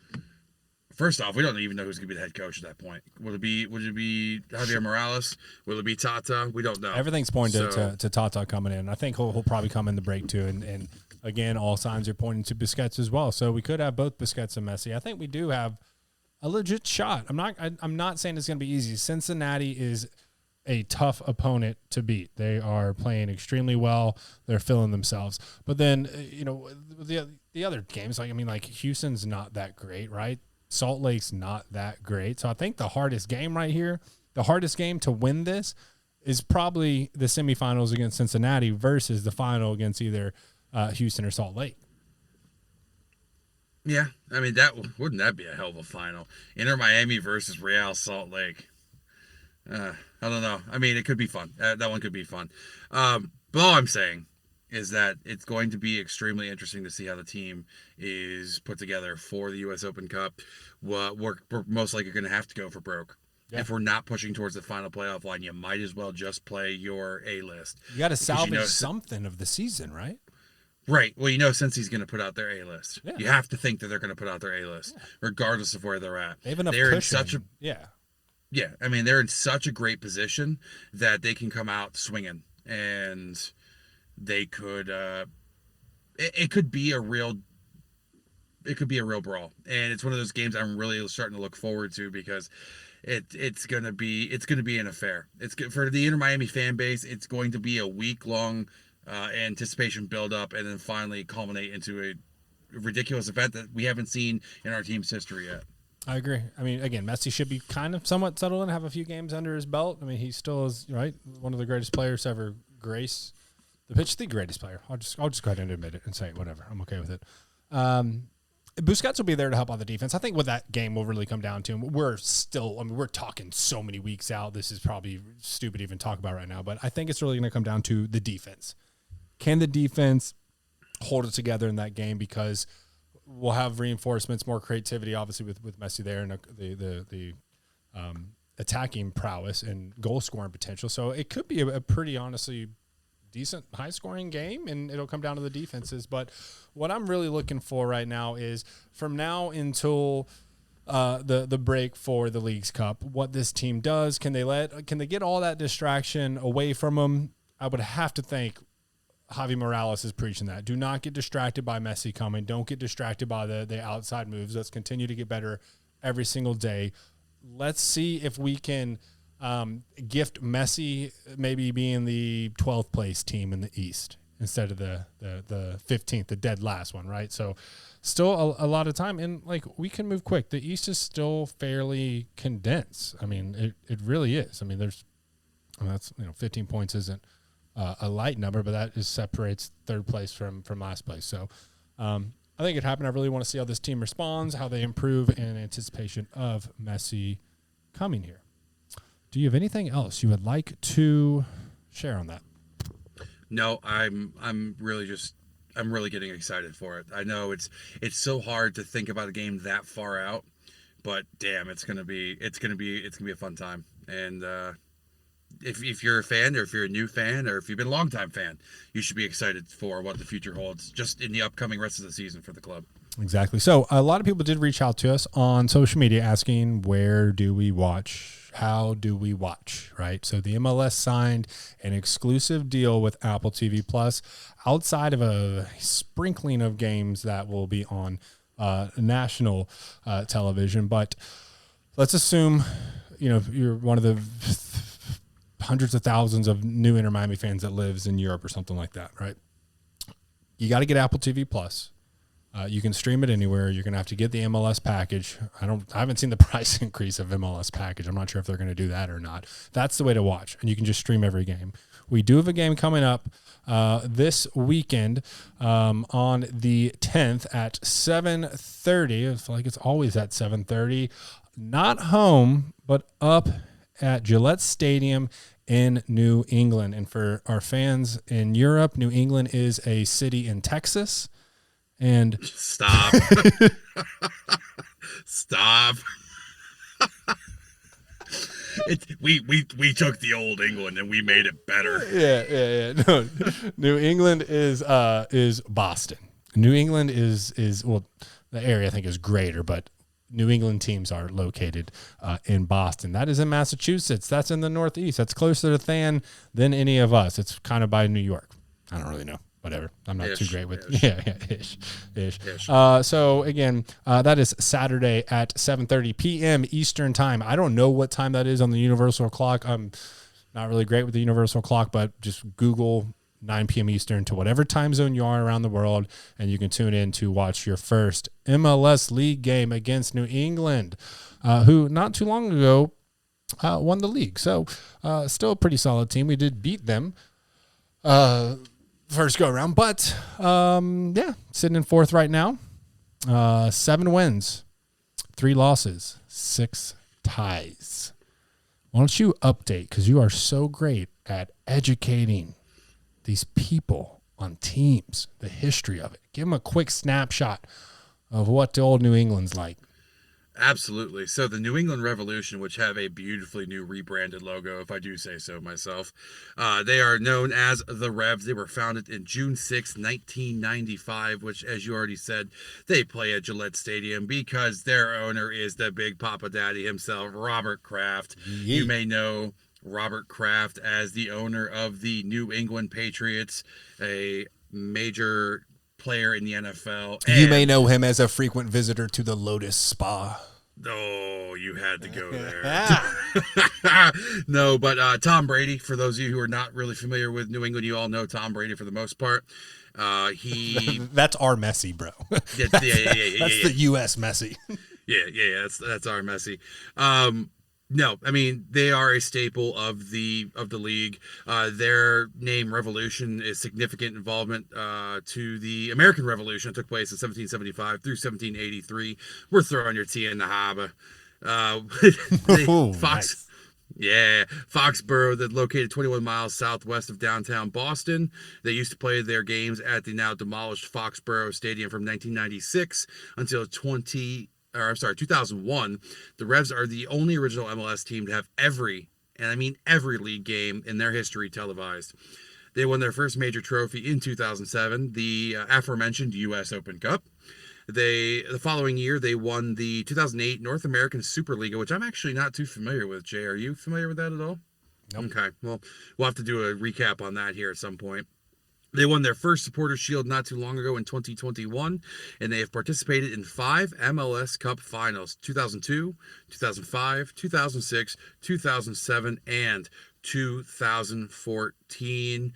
First off, we don't even know who's going to be the head coach at that point. Would it be Javier Morales? Will it be Tata? We don't know. Everything's pointing to Tata coming in. I think he'll probably come in the break too. And again, all signs are pointing to Busquets as well. So we could have both Busquets and Messi. I think we do have a legit shot. I'm not saying it's going to be easy. Cincinnati is a tough opponent to beat. They are playing extremely well. They're filling themselves. But then, the other games, Houston's not that great, right? Salt Lake's not that great. So I think the hardest game right here, the hardest game to win this is probably the semifinals against Cincinnati versus the final against either Houston or Salt Lake. Yeah, I mean, wouldn't that be a hell of a final? Inter Miami versus Real Salt Lake. I don't know. I mean, it could be fun. That one could be fun. But all I'm saying is that it's going to be extremely interesting to see how the team is put together for the U.S. Open Cup. We're most likely going to have to go for broke. Yeah. If we're not pushing towards the final playoff line, you might as well just play your A-list. You got to salvage something of the season, right? Right. Well, since he's going to put out their A-list, Yeah. you have to think that they're going to put out their A-list, regardless of where they're at. They have enough They're cushion. in such a yeah. I mean, they're in such a great position that they can come out swinging, and they could. It could be a real. It could be a real brawl, and it's one of those games I'm really starting to look forward to because it's gonna be an affair. It's good for the Inter Miami fan base. It's going to be a week-long anticipation build-up, and then finally culminate into a ridiculous event that we haven't seen in our team's history yet. I agree. I mean, again, Messi should be kind of somewhat settled and have a few games under his belt. I mean, he still is, right, one of the greatest players to ever grace the pitch. The greatest player. I'll just go ahead and admit it and say whatever. I'm okay with it. Busquets will be there to help out the defense. I think what that game will really come down to, and we're talking so many weeks out. This is probably stupid to even talk about right now, but I think it's really going to come down to the defense. Can the defense hold it together in that game? Because we'll have reinforcements, more creativity, obviously with Messi there, and the attacking prowess and goal scoring potential. So it could be a pretty honestly decent high scoring game, and it'll come down to the defenses. But what I'm really looking for right now is from now until the break for the Leagues Cup, what this team does. Can they get all that distraction away from them? I would have to think Javi Morales is preaching that. Do not get distracted by Messi coming. Don't get distracted by the outside moves. Let's continue to get better every single day. Let's see if we can gift Messi maybe being the 12th place team in the East instead of the 15th, the dead last one, right? So still a lot of time, and like we can move quick. The East is still fairly condensed. I mean, it really is. I mean, that's 15 points isn't a light number, but that just separates third place from last place. So I think it happened. I really want to see how this team responds, how they improve in anticipation of Messi coming here. Do you have anything else you would like to share on that? No, I'm really getting excited for it. I know it's so hard to think about a game that far out, but damn, it's gonna be a fun time. And if you're a fan, or if you're a new fan, or if you've been a longtime fan, you should be excited for what the future holds just in the upcoming rest of the season for the club. Exactly. So a lot of people did reach out to us on social media asking, where do we watch? How do we watch, right? So the MLS signed an exclusive deal with Apple TV Plus outside of a sprinkling of games that will be on national television. But let's assume, you're one of the hundreds of thousands of new Inter Miami fans that lives in Europe or something like that, right? You got to get Apple TV Plus. You can stream it anywhere. You're going to have to get the MLS package. I haven't seen the price increase of MLS package. I'm not sure if they're going to do that or not. That's the way to watch, and you can just stream every game. We do have a game coming up this weekend on the 10th at 7:30. I feel like it's always at 7:30. Not home, but up at Gillette Stadium in New England. And for our fans in Europe, New England is a city in Texas. And stop. Stop. We took the old England and we made it better. Yeah. No, New England is Boston. New England is well, the area I think is greater, but New England teams are located in Boston. That is in Massachusetts. That's in the Northeast. That's closer to than any of us. It's kind of by New York. I don't really know. Whatever. I'm not too great with ish. So again, that is Saturday at 7:30 p.m. Eastern time. I don't know what time that is on the universal clock. I'm not really great with the universal clock, but just Google 9 p.m. Eastern to whatever time zone you are around the world, and you can tune in to watch your first MLS League game against New England, who not too long ago won the league. So still a pretty solid team. We did beat them first go around, but sitting in fourth right now. 7 wins, 3 losses, 6 ties. Why don't you update, because you are so great at educating these people on teams, the history of it. Give them a quick snapshot of what the old New England's like. Absolutely. So the New England Revolution, which have a beautifully new rebranded logo, if I do say so myself, they are known as the Revs. They were founded in June 6, 1995, which, as you already said, they play at Gillette Stadium because their owner is the big Papa Daddy himself, Robert Kraft. Yeet. You may know Robert Kraft as the owner of the New England Patriots, a major player in the NFL. You may know him as a frequent visitor to the Lotus Spa. Oh, you had to go there. No, but Tom Brady, for those of you who are not really familiar with New England, you all know Tom Brady for the most part. That's our Messi, bro. That's the U.S. Messi. Yeah, that's our Messi. No, I mean, they are a staple of the league. Their name Revolution is significant involvement to the American Revolution that took place in 1775 through 1783. We're throwing your tea in the harbor. Fox, nice. Yeah, Foxborough, that's located 21 miles southwest of downtown Boston. They used to play their games at the now demolished Foxborough Stadium from 1996 until 2001. The Revs are the only original MLS team to have every league game in their history televised. They won their first major trophy in 2007, the aforementioned U.S. Open Cup. The following year, they won the 2008 North American Superliga, which I'm actually not too familiar with. Jay, are you familiar with that at all? Nope. Okay, well, we'll have to do a recap on that here at some point. They won their first Supporters' Shield not too long ago in 2021, and they have participated in 5 MLS Cup finals, 2002, 2005, 2006, 2007, and 2014.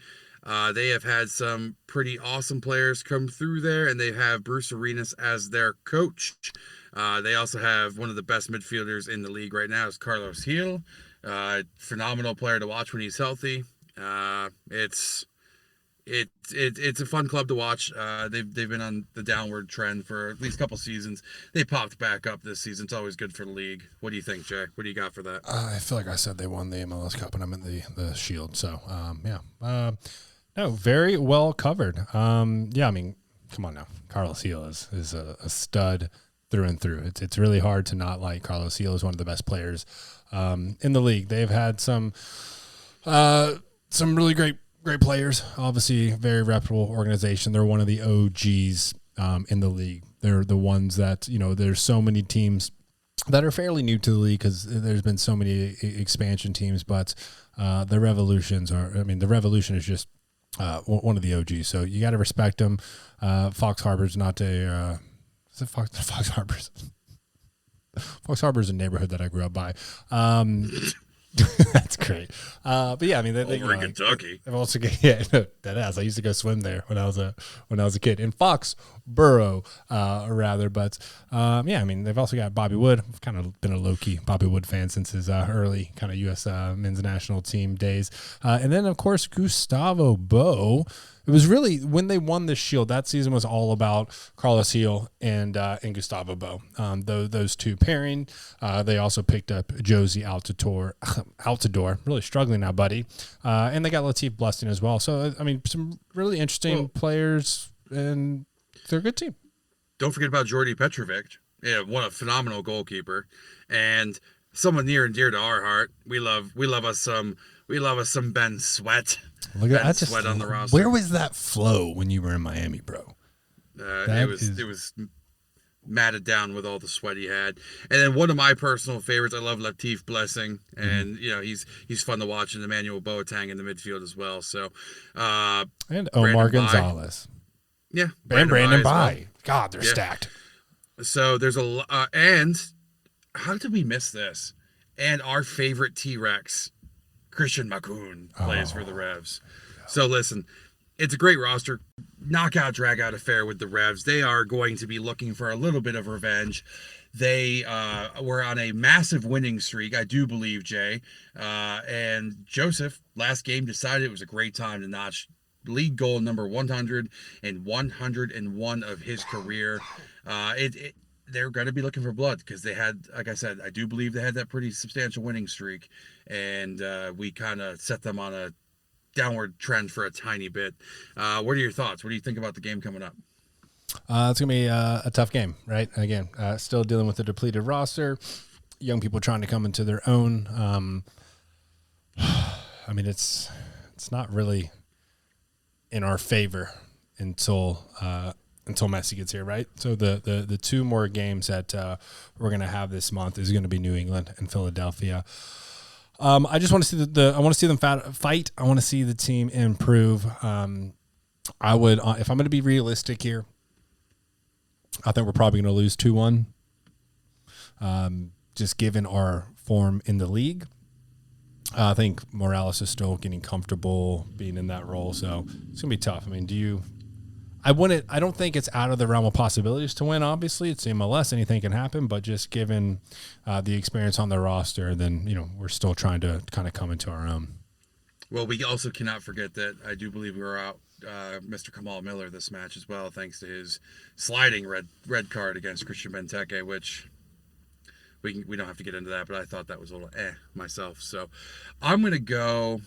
They have had some pretty awesome players come through there, and they have Bruce Arenas as their coach. They also have one of the best midfielders in the league right now is Carlos Gil. Phenomenal player to watch when he's healthy. It's a fun club to watch. They've been on the downward trend for at least a couple seasons. They popped back up this season. It's always good for the league. What do you think, Jay? What do you got for that? I feel like I said they won the MLS Cup, and I'm in the Shield. So, yeah. No, very well covered. Yeah, I mean, come on now. Carlos Gil is a stud through and through. It's really hard to not like Carlos Gil. Is one of the best players in the league. They've had some really great players. Obviously, very reputable organization. They're one of the OGs in the league. They're the ones that, there's so many teams that are fairly new to the league because there's been so many expansion teams, but the Revolution is just one of the OGs. So you got to respect them. Fox Harbor's not a, is it Fox Harbor's? Fox Harbor's a neighborhood that I grew up by. That's great. But yeah, I mean, in Kentucky. I've also that is. I used to go swim there when I was a kid in Foxborough, rather. But yeah, I mean, they've also got Bobby Wood. I've kind of been a low key Bobby Wood fan since his early kind of U.S. men's national team days, and then of course Gustavo Bo. It was really when they won the Shield. That season was all about Carlos Gil and Gustavo Bo. Those two pairing. They also picked up Josie Altidore, really struggling now, buddy. And they got Latif Blessing as well. So I mean, some really interesting players, and they're a good team. Don't forget about Jordi Petrovic. Yeah, what a phenomenal goalkeeper, and someone near and dear to our heart. We love us some Ben Sweat. Look at that Sweat on the roster. Where was that flow when you were in Miami, bro? It was matted down with all the sweat he had. And then one of my personal favorites, I love Latif Blessing, and he's fun to watch, and Emmanuel Boateng in the midfield as well. So and Omar Gonzalez. Yeah, and Brandon Bai. Well. God, they're stacked. So there's and how did we miss this? And our favorite T-Rex, Christian Makoun, plays for the Revs. So listen, it's a great roster. Knockout, drag-out affair with the Revs. They are going to be looking for a little bit of revenge. They were on a massive winning streak, I do believe, Jay. And Joseph, last game, decided it was a great time to notch league goal number 100 and 101 of his career. They're going to be looking for blood because they had, like I said, I do believe they had that pretty substantial winning streak, and we kind of set them on a downward trend for a tiny bit. What are your thoughts? What do you think about the game coming up? It's going to be a tough game, right? Again, still dealing with a depleted roster, young people trying to come into their own. I mean, it's not really in our favor until Messi gets here, right? So the two more games that we're going to have this month is going to be New England and Philadelphia. I just want to see I want to see them fight. I want to see the team improve. I would, if I'm going to be realistic here, I think we're probably going to lose 2-1. Just given our form in the league, I think Morales is still getting comfortable being in that role, so it's going to be tough. I mean, I don't think it's out of the realm of possibilities to win. Obviously, it's MLS; anything can happen. But just given the experience on the roster, then we're still trying to kind of come into our own. Well, we also cannot forget that I do believe we were out Mr. Kamal Miller this match as well, thanks to his sliding red card against Christian Benteke, which we don't have to get into that, but I thought that was a little myself. So I'm going to go,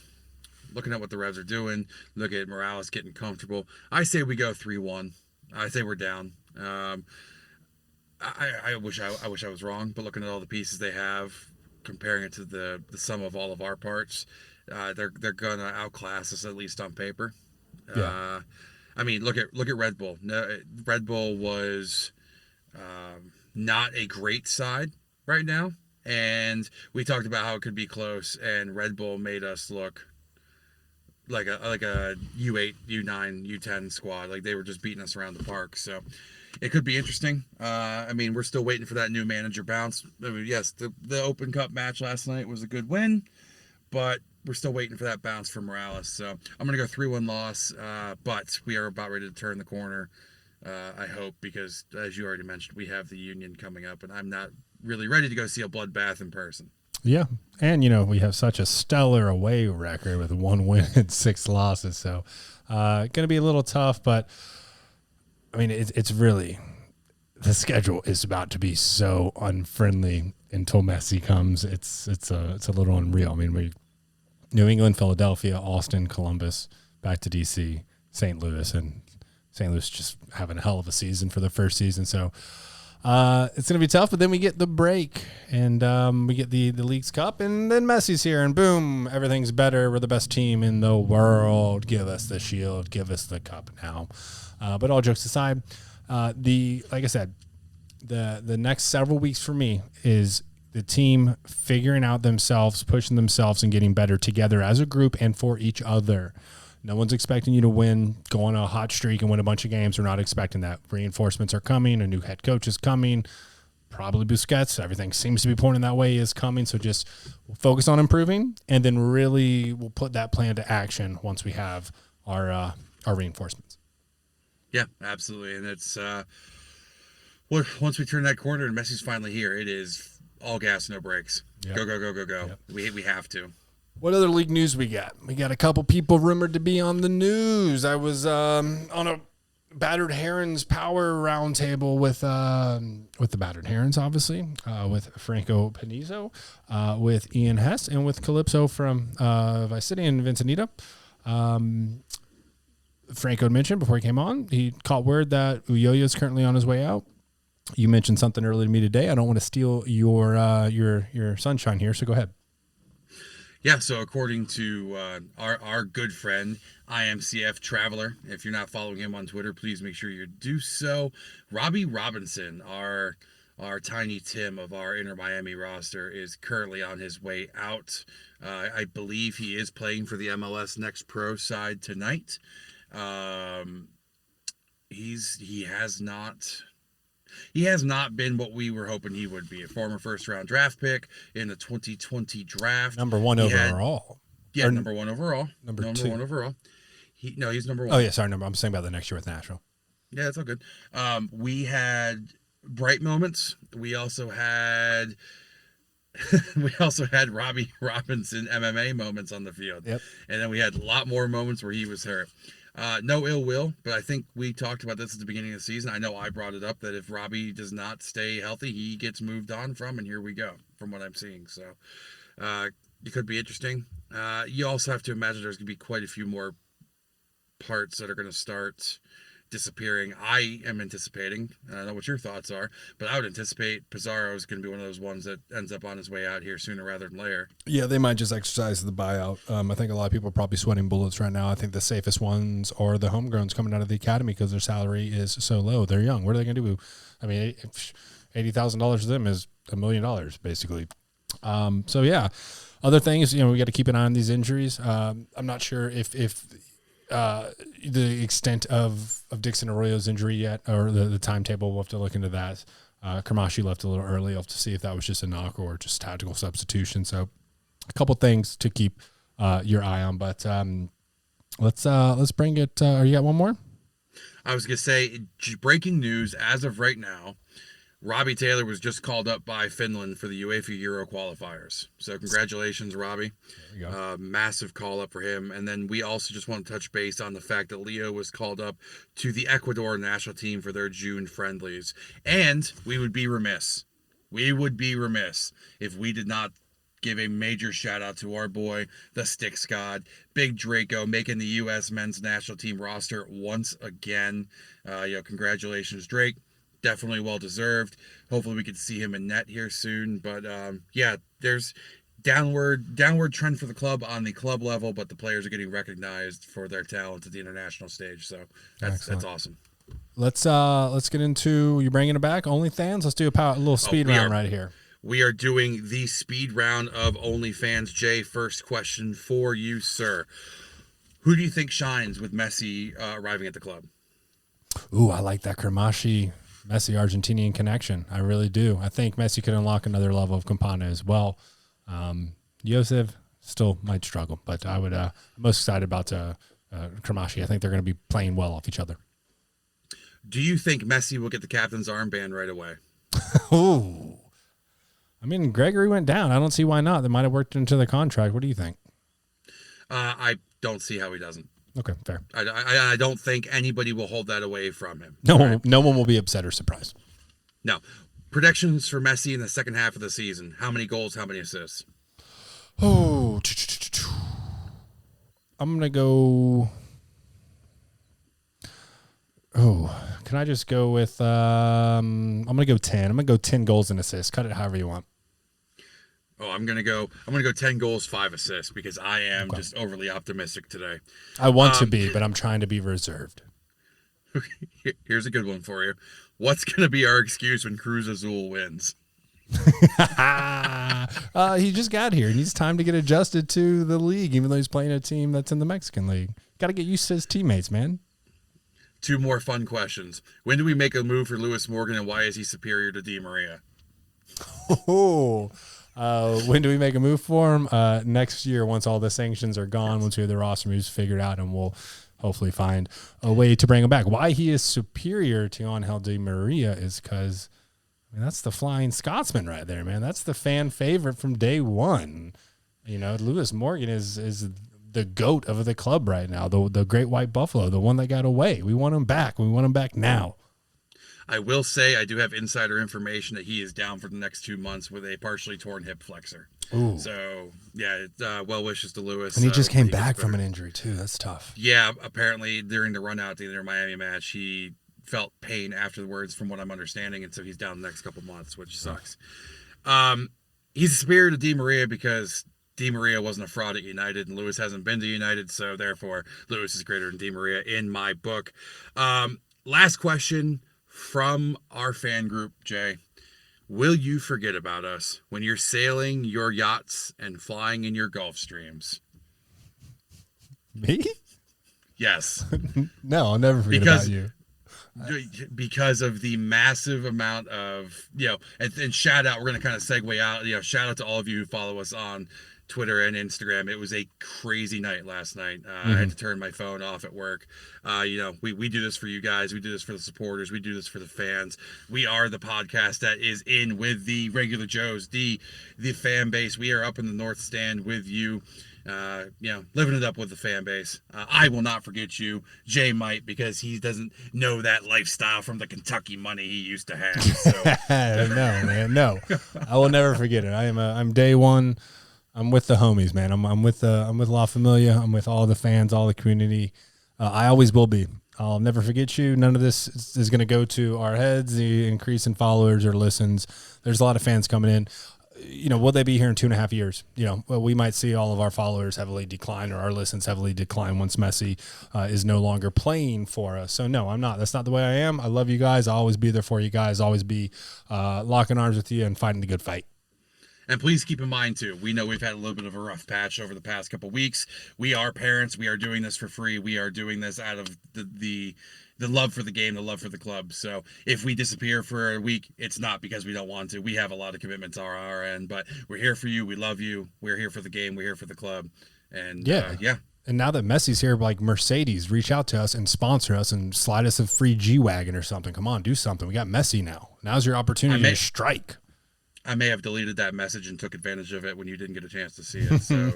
looking at what the Revs are doing, look at Morales getting comfortable. I say we go 3-1. I say we're down. I wish I was wrong, but looking at all the pieces they have, comparing it to the sum of all of our parts, they're gonna outclass us, at least on paper. Yeah. I mean, look at Red Bull. No, Red Bull was not a great side right now, and we talked about how it could be close, and Red Bull made us look like a U8, U9, U10 squad. Like they were just beating us around the park. So it could be interesting. I mean, we're still waiting for that new manager bounce. I mean, yes, the Open Cup match last night was a good win, but we're still waiting for that bounce from Morales. So I'm going to go 3-1 loss, but we are about ready to turn the corner, I hope, because as you already mentioned, we have the Union coming up, and I'm not really ready to go see a bloodbath in person. Yeah, and we have such a stellar away record with 1 win and 6 losses, so going to be a little tough. But I mean, it's really, the schedule is about to be so unfriendly until Messi comes. It's a little unreal. I mean, we New England, Philadelphia, Austin, Columbus, back to DC, St. Louis, and St. Louis just having a hell of a season for the first season. So it's going to be tough, but then we get the break, and we get the Leagues Cup, and then Messi's here, and boom, everything's better. We're the best team in the world. Give us the shield. Give us the cup now. But all jokes aside, like I said, the next several weeks for me is the team figuring out themselves, pushing themselves, and getting better together as a group and for each other. No one's expecting you to go on a hot streak and win a bunch of games. We're not expecting that. Reinforcements are coming. A new head coach is coming. Probably Busquets. Everything seems to be pointing that way is coming. So just focus on improving, and then really we'll put that plan to action once we have our reinforcements. Yeah, absolutely. And it's once we turn that corner and Messi's finally here, it is all gas, no brakes. Yep. Go. Yep. We have to. What other league news we got? We got a couple people rumored to be on the news. I was on a Battered Herons power roundtable with the Battered Herons, obviously, with Franco Panizo, with Ian Hess, and with Calypso from Vice City and Vincenita. Franco had mentioned before he came on, he caught word that Uyoya is currently on his way out. You mentioned something earlier to me today. I don't want to steal your sunshine here, so go ahead. Yeah, so according to our good friend, IMCF Traveler, if you're not following him on Twitter, please make sure you do so. Robbie Robinson, our Tiny Tim of our Inter Miami roster, is currently on his way out. I believe he is playing for the MLS Next Pro side tonight. He has not been what we were hoping he would be. A former first-round draft pick in the 2020 draft. Number one overall. Number one overall. Number one overall. He's number one. Oh, yeah, sorry. I'm saying about the next year with Nashville. Yeah, that's all good. We had bright moments. We also had Robbie Robinson MMA moments on the field. Yep. And then we had a lot more moments where he was hurt. No ill will, but I think we talked about this at the beginning of the season. I know I brought it up that if Robbie does not stay healthy, he gets moved on from, and here we go, from what I'm seeing. So it could be interesting. You also have to imagine there's going to be quite a few more parts that are going to start disappearing. I am anticipating, I don't know what your thoughts are, but I would anticipate Pizarro is going to be one of those ones that ends up on his way out here sooner rather than later. Yeah, they might just exercise the buyout. I think a lot of people are probably sweating bullets right now. I think the safest ones are the homegrowns coming out of the academy because their salary is so low. They're young. What are they going to do? I mean, $80,000 to them is $1 million, basically. So, yeah. Other things, we got to keep an eye on these injuries. I'm not sure if the extent of Dixon Arroyo's injury yet, or the timetable. We'll have to look into that. Kermashi left a little early. I'll have to see if that was just a knock or just tactical substitution. So a couple things to keep your eye on. But let's bring it. You got one more? I was going to say, breaking news as of right now, Robbie Taylor was just called up by Finland for the UEFA Euro qualifiers. So congratulations, Robbie. There you go. Massive call up for him. And then we also just want to touch base on the fact that Leo was called up to the Ecuador national team for their June friendlies. And we would be remiss. If we did not give a major shout out to our boy, the Sticks God, Big Draco, making the U.S. men's national team roster once again. Congratulations, Drake. Definitely well deserved. Hopefully we can see him in net here soon. But there's downward trend for the club on the club level, but the players are getting recognized for their talent at the international stage. So that's awesome. Let's get into, you bringing it back, OnlyThans. Let's do a little speed round right here. We are doing the speed round of OnlyFans. Jay, first question for you, sir. Who do you think shines with Messi arriving at the club? Ooh, I like that Kermashi Messi Argentinian connection. I really do. I think Messi could unlock another level of Campana as well. Josef still might struggle, but I would. I'm most excited about Kermashi. I think they're going to be playing well off each other. Do you think Messi will get the captain's armband right away? Ooh. I mean, Gregory went down. I don't see why not. They might have worked into the contract. What do you think? I don't see how he doesn't. Okay, fair. I don't think anybody will hold that away from him. No one will be upset or surprised. No. Predictions for Messi in the second half of the season. How many goals, how many assists? Oh, I'm going to go. Oh, can I just go with, I'm going to go 10. I'm going to go 10 goals and assists. Cut it however you want. Oh, I'm gonna go 10 goals, 5 assists because I am just overly optimistic today. I want to be, but I'm trying to be reserved. Here's a good one for you. What's gonna be our excuse when Cruz Azul wins? He just got here. He needs time to get adjusted to the league, even though he's playing a team that's in the Mexican league. Got to get used to his teammates, man. 2 more fun questions. When do we make a move for Lewis Morgan, and why is he superior to Di Maria? Oh. When do we make a move for him? Next year, once all the sanctions are gone, once we have the roster moves figured out, and we'll hopefully find a way to bring him back. Why he is superior to Angel Di Maria is because that's the Flying Scotsman right there, man. That's the fan favorite from day one. Lewis Morgan is the GOAT of the club right now, the Great White Buffalo, the one that got away. We want him back. We want him back now. I will say I do have insider information that he is down for the next 2 months with a partially torn hip flexor. Ooh. So, well wishes to Lewis. And he just came back from an injury, too. That's tough. Yeah, apparently during the run out to the Miami match, he felt pain afterwards from what I'm understanding, and so he's down the next couple months, which sucks. He's superior to Di Maria because Di Maria wasn't a fraud at United, and Lewis hasn't been to United, so therefore Lewis is greater than Di Maria in my book. Last question from our fan group, Jay. Will you forget about us when you're sailing your yachts and flying in your Gulf streams? Me? Yes. No, I'll never forget about you. Because of the massive amount of, and shout out, we're going to kind of segue out, shout out to all of you who follow us on Twitter and Instagram. It was a crazy night last night. I had to turn my phone off at work. We do this for you guys. We do this for the supporters. We do this for the fans. We are the podcast that is in with the regular Joes, the fan base. We are up in the North Stand with you. Living it up with the fan base. I will not forget you. Jay might, because he doesn't know that lifestyle from the Kentucky money he used to have. So. No, man, no. I will never forget it. I'm day one. I'm with the homies, man. I'm with La Familia. I'm with all the fans, all the community. I always will be. I'll never forget you. None of this is going to go to our heads, the increase in followers or listens. There's a lot of fans coming in. Will they be here in 2.5 years? Well, we might see all of our followers heavily decline or our listens heavily decline once Messi is no longer playing for us. So no, I'm not. That's not the way I am. I love you guys. I'll always be there for you guys. Always be locking arms with you and fighting the good fight. And please keep in mind, too, we know we've had a little bit of a rough patch over the past couple weeks. We are parents. We are doing this for free. We are doing this out of the love for the game, the love for the club. So if we disappear for a week, it's not because we don't want to. We have a lot of commitments on our end, but we're here for you. We love you. We're here for the game. We're here for the club. And yeah. And now that Messi's here, like Mercedes, reach out to us and sponsor us and slide us a free G-Wagon or something. Come on, do something. We got Messi now. Now's your opportunity to strike. I may have deleted that message and took advantage of it when you didn't get a chance to see it. So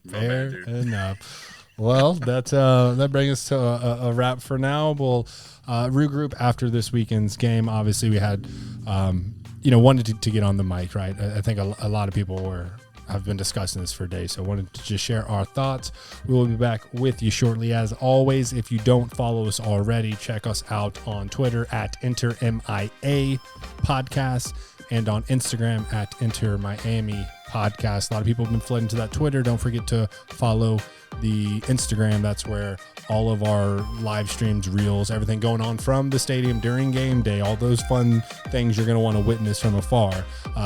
fair enough. Well, that brings us to a wrap for now. We'll regroup after this weekend's game. Obviously, we had wanted to get on the mic, right? I think a lot of people have been discussing this for days, so I wanted to just share our thoughts. We will be back with you shortly. As always, if you don't follow us already, check us out on Twitter at EnterMIA Podcast and on Instagram at EnterMiami Podcast. A lot of people have been flooding to that Twitter. Don't forget to follow the Instagram. That's where all of our live streams, reels, everything going on from the stadium during game day, all those fun things you're going to want to witness from afar.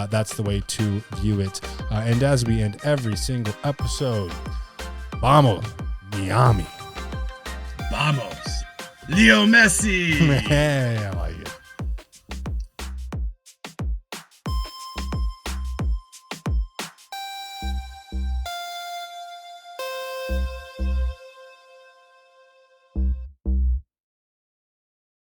That's the way to view it. And as we end every single episode, vamos, Miami. Vamos, Leo Messi. Hey, I like